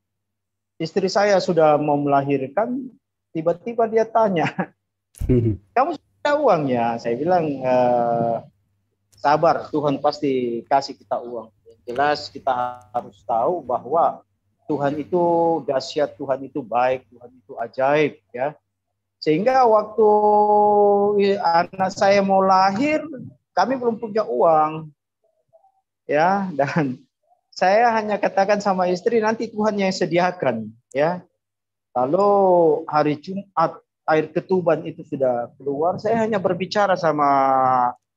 istri saya sudah mau melahirkan, tiba-tiba dia tanya, kamu sudah ada uangnya? Saya bilang, sabar, Tuhan pasti kasih kita uang. Yang jelas kita harus tahu bahwa Tuhan itu dahsyat, Tuhan itu baik, Tuhan itu ajaib, ya. Sehingga waktu anak saya mau lahir, kami belum punya uang, ya. Dan saya hanya katakan sama istri, nanti Tuhan yang sediakan, ya. Lalu hari Jumat air ketuban itu sudah keluar, saya hanya berbicara sama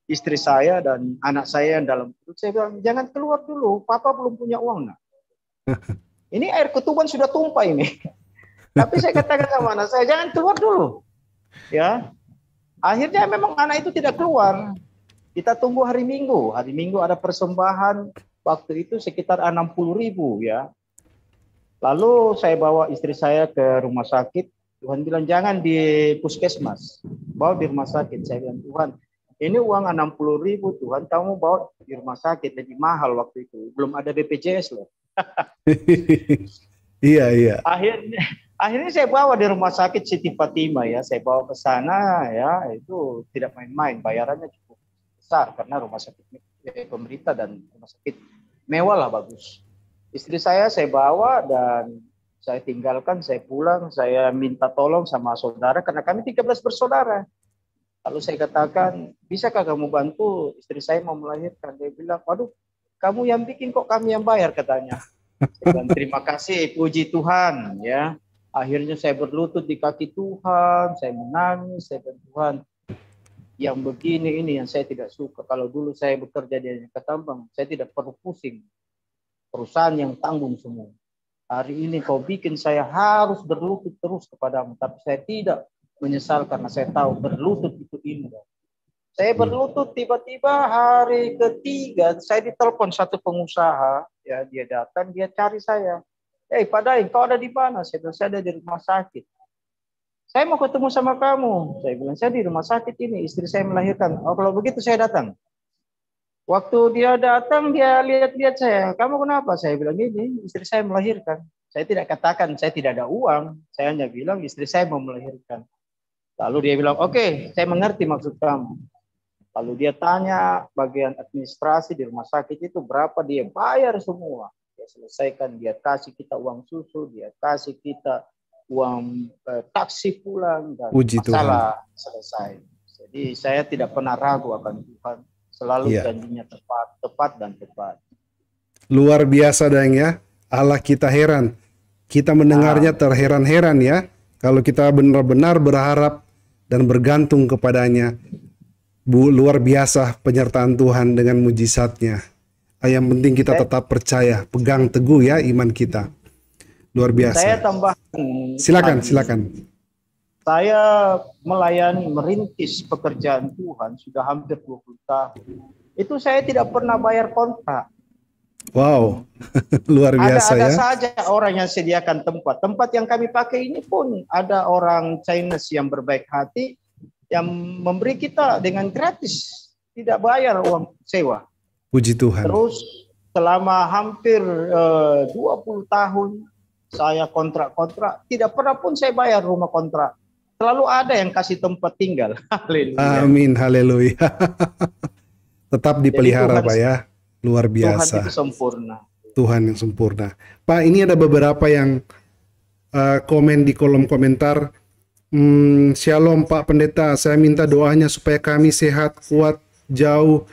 istri saya dan anak saya yang dalam perut. Saya bilang, jangan keluar dulu, papa belum punya uang. Nah. Ini air ketuban sudah tumpah ini. Tapi saya katakan sama anak saya, jangan keluar dulu. Ya. Akhirnya memang anak itu tidak keluar. Kita tunggu hari Minggu. Hari Minggu ada persembahan, waktu itu sekitar 60.000, ya. Lalu saya bawa istri saya ke rumah sakit. Tuhan bilang, jangan di puskesmas, bawa di rumah sakit. Saya bilang, Tuhan, ini uang 60.000, Tuhan, kamu bawa di rumah sakit, lebih mahal waktu itu. Belum ada BPJS loh. Iya. Akhirnya saya bawa di rumah sakit Siti Fatima, ya. Saya bawa ke sana, ya. Itu tidak main-main, bayarannya cukup besar karena rumah sakit pemerintah dan rumah sakit mewah lah, bagus. Istri saya bawa dan saya tinggalkan, saya pulang, saya minta tolong sama saudara karena kami 13 bersaudara. Lalu saya katakan, bisakah kamu bantu istri saya mau melahirkan? Dia bilang, waduh, kamu yang bikin kok kami yang bayar, katanya. Dan terima kasih, puji Tuhan, ya. Akhirnya saya berlutut di kaki Tuhan, saya menangis, saya bilang, Tuhan, yang begini ini yang saya tidak suka. Kalau dulu saya bekerja di Ketambang, saya tidak perlu pusing. Perusahaan yang tanggung semua. Hari ini kau bikin saya harus berlutut terus kepadamu, tapi saya tidak menyesal karena saya tahu berlutut itu indah. Saya berlutut, tiba-tiba hari ketiga saya ditelepon satu pengusaha, ya, dia datang, dia cari saya. Pak Daeng, kau ada di mana? Saya bilang, saya ada di rumah sakit. Saya mau ketemu sama kamu. Saya bilang, saya di rumah sakit ini, istri saya melahirkan. Oh, kalau begitu saya datang. Waktu dia datang, dia lihat-lihat saya. Kamu kenapa? Saya bilang, ini istri saya melahirkan. Saya tidak katakan saya tidak ada uang. Saya hanya bilang istri saya mau melahirkan. Lalu dia bilang, oke, saya mengerti maksud kamu. Lalu dia tanya bagian administrasi di rumah sakit itu berapa, dia bayar semua. Dia selesaikan, dia kasih kita uang susu, dia kasih kita uang taksi pulang, dan Puji masalah Tuhan. Selesai. Jadi saya tidak pernah ragu akan Tuhan. Selalu janjinya tepat dan tepat. Luar biasa, Daeng, ya. Allah kita heran. Kita mendengarnya terheran-heran, ya. Kalau kita benar-benar berharap dan bergantung kepadanya. Luar biasa penyertaan Tuhan dengan mujizatnya. Yang penting kita tetap percaya, pegang teguh, ya, iman kita. Luar biasa. Saya tambahkan. Silakan. Saya melayani, merintis pekerjaan Tuhan sudah hampir 20 tahun. Itu saya tidak pernah bayar kontrak. Wow, luar biasa, ada ya. Ada saja orang yang sediakan tempat. Tempat yang kami pakai ini pun ada orang Chinese yang berbaik hati yang memberi kita dengan gratis, tidak bayar uang sewa. Puji Tuhan. Terus selama hampir 20 tahun saya kontrak-kontrak, tidak pernah pun saya bayar rumah kontrak. Selalu ada yang kasih tempat tinggal. Haleluya. Amin, haleluya. Tetap dipelihara, Pak, ya. Luar biasa. Tuhan itu sempurna. Tuhan yang sempurna. Pak, ini ada beberapa yang komen di kolom komentar. Shalom Pak Pendeta, saya minta doanya supaya kami sehat, kuat, jauh,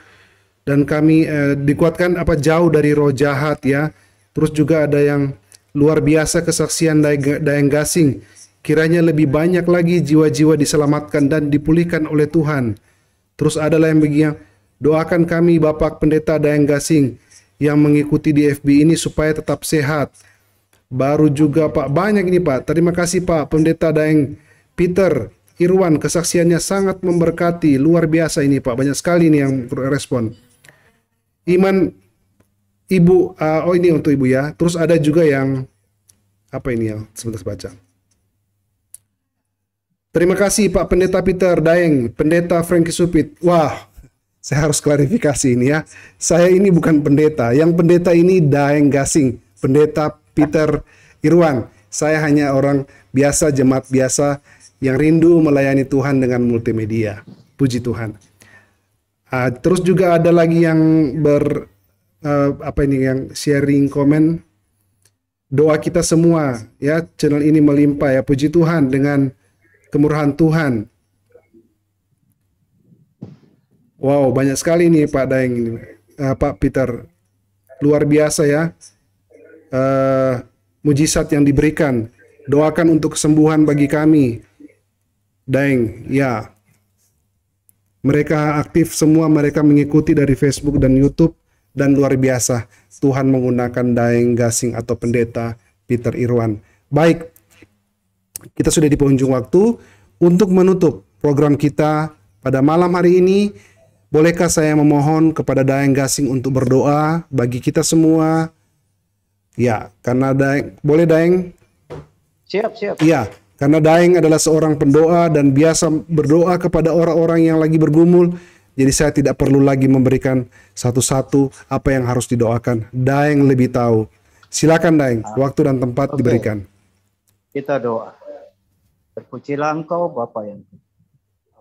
dan kami dikuatkan jauh dari roh jahat, ya. Terus juga ada yang luar biasa kesaksian Daeng Gasing. Kiranya lebih banyak lagi jiwa-jiwa diselamatkan dan dipulihkan oleh Tuhan. Terus adalah yang begini, doakan kami Bapak Pendeta Daeng Gasing yang mengikuti di FB ini supaya tetap sehat. Baru juga Pak, banyak ini Pak. Terima kasih Pak Pendeta Daeng Peter Irwan, kesaksiannya sangat memberkati. Luar biasa ini Pak, banyak sekali ini yang respon. Iman Ibu, ini untuk Ibu, ya. Terus ada juga yang apa ini ya? Sebentar baca. Terima kasih Pak Pendeta Peter Daeng, Pendeta Frankie Supit. Wah, saya harus klarifikasi ini, ya. Saya ini bukan pendeta. Yang pendeta ini Daeng Gasing, Pendeta Peter Irwan. Saya hanya orang biasa, jemaat biasa yang rindu melayani Tuhan dengan multimedia. Puji Tuhan. Terus juga ada lagi yang yang sharing komen. Doa kita semua ya, channel ini melimpah ya, puji Tuhan dengan kemurahan Tuhan. Wow, banyak sekali nih Pak Daeng, Pak Peter, luar biasa ya, mujizat yang diberikan. Doakan untuk kesembuhan bagi kami, Daeng. Ya, mereka aktif semua, mereka mengikuti dari Facebook dan YouTube, dan luar biasa Tuhan menggunakan Daeng Gasing atau Pendeta Peter Irwan. Baik, kita sudah di penghujung waktu. Untuk menutup program kita pada malam hari ini, bolehkah saya memohon kepada Daeng Gasing untuk berdoa bagi kita semua? Ya, karena Daeng, boleh Daeng? Siap. Iya, karena Daeng adalah seorang pendoa dan biasa berdoa kepada orang-orang yang lagi bergumul. Jadi saya tidak perlu lagi memberikan satu-satu apa yang harus didoakan. Daeng lebih tahu. Silakan Daeng, waktu dan tempat diberikan. Kita doa. Terpujilah Engkau Bapa yang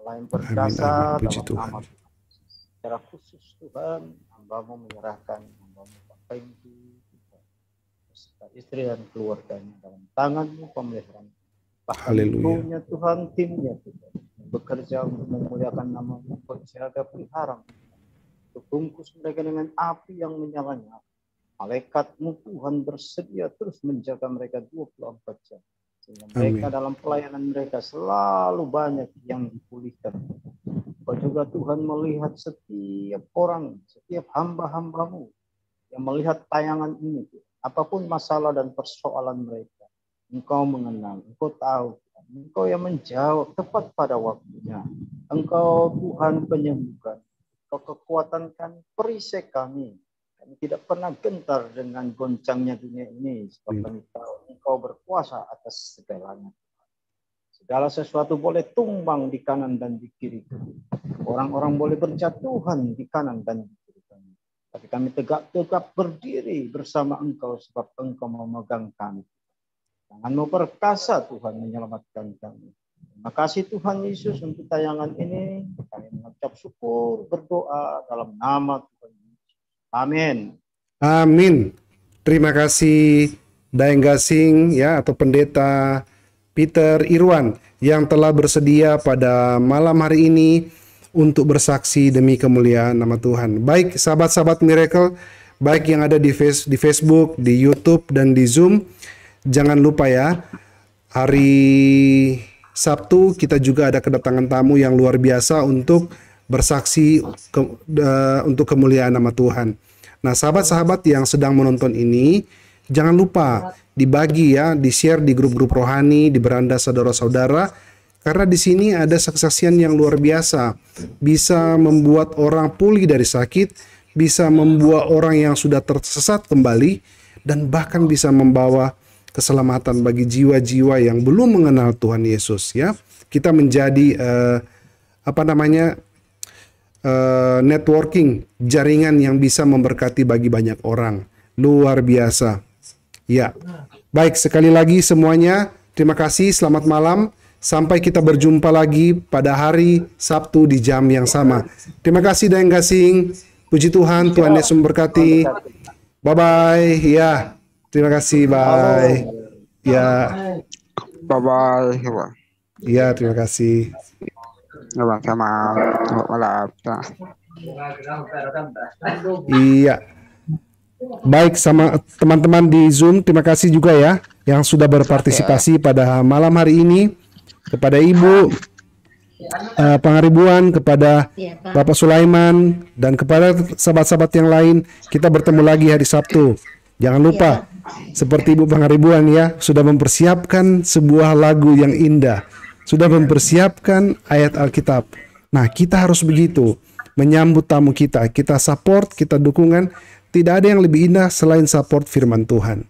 Allah yang perkasa Puji dalam Tuhan. nama Tuhan. Secara khusus Tuhan, hamba-Mu menyerahkan hamba-Mu Bapak Ibu, beserta istri dan keluarganya dalam tangan-Mu pemeliharaan. Haleluya. Tuhan, timnya Tuhan, bekerja untuk memuliakan nama-Mu, penjaga pelihara, untuk bungkus mereka dengan api yang menyala-nyala. Malaikat-Mu Tuhan bersedia terus menjaga mereka 24 jam. Sehingga mereka dalam pelayanan mereka selalu banyak yang dipulihkan. Kau juga Tuhan melihat setiap orang, setiap hamba-hamba-Mu yang melihat tayangan ini. Apapun masalah dan persoalan mereka, Engkau mengenal, Engkau tahu. Engkau yang menjawab tepat pada waktunya. Engkau Tuhan penyembuhan. Engkau kekuatankan perisai kami. Kami tidak pernah gentar dengan goncangnya dunia ini. Sebab kami tahu Engkau berkuasa atas segalanya. Segala sesuatu boleh tumbang di kanan dan di kiri. Orang-orang boleh berjatuhan di kanan dan di kiri kami. Tapi kami tegak-tegak berdiri bersama Engkau sebab Engkau memegang kami. Tangan-Mu perkasa Tuhan menyelamatkan kami. Terima kasih Tuhan Yesus untuk tayangan ini. Kami mengucap syukur, berdoa dalam nama Tuhan Yesus. Amin. Amin. Terima kasih Daeng Gasing ya, atau Pendeta Peter Irwan yang telah bersedia pada malam hari ini untuk bersaksi demi kemuliaan nama Tuhan. Baik sahabat-sahabat Miracle, baik yang ada di Facebook, di YouTube dan di Zoom, jangan lupa ya, hari Sabtu kita juga ada kedatangan tamu yang luar biasa untuk bersaksi untuk kemuliaan nama Tuhan. Nah, sahabat-sahabat yang sedang menonton ini, jangan lupa dibagi ya, di-share di grup-grup rohani, di beranda saudara-saudara, karena di sini ada kesaksian yang luar biasa, bisa membuat orang pulih dari sakit, bisa membuat orang yang sudah tersesat kembali, dan bahkan bisa membawa keselamatan bagi jiwa-jiwa yang belum mengenal Tuhan Yesus ya. Kita menjadi networking, jaringan yang bisa memberkati bagi banyak orang. Luar biasa. Ya. Baik, sekali lagi semuanya, terima kasih, selamat malam. Sampai kita berjumpa lagi pada hari Sabtu di jam yang sama. Terima kasih Daeng Gasing. Puji Tuhan, Tuhan Yesus memberkati. Bye-bye. Ya. Terima kasih, bye. Ya. Bye-bye. Ya, terima kasih. Sama-sama. Selamat malam. Iya. Baik, sama teman-teman di Zoom, terima kasih juga ya yang sudah berpartisipasi pada malam hari ini. Kepada Ibu Pangaribuan, kepada Bapak Sulaiman, dan kepada sahabat-sahabat yang lain, kita bertemu lagi hari Sabtu. Jangan lupa, seperti Ibu Pangaribuan ya, sudah mempersiapkan sebuah lagu yang indah, sudah mempersiapkan ayat Alkitab. Nah, kita harus begitu menyambut tamu kita. Kita support, kita dukungan. Tidak ada yang lebih indah selain support firman Tuhan.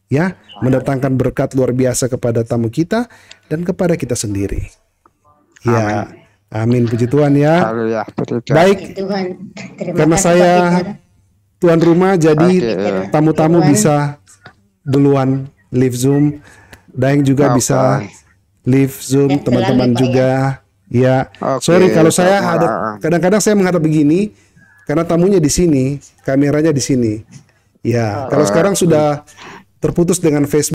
Ya, mendatangkan berkat luar biasa kepada tamu kita dan kepada kita sendiri. Ya, amin. Puji Tuhan ya. Baik, karena saya tuan rumah, jadi tamu-tamu bisa duluan live Zoom. Daeng juga Oke. bisa live Zoom, Selalu, teman-teman Pak, juga. Ya, Oke, sorry kalau saya selamat hadap, malam. kadang-kadang saya menghadap begini karena tamunya di sini, kameranya di sini. Ya, kalau sekarang sudah terputus dengan Facebook.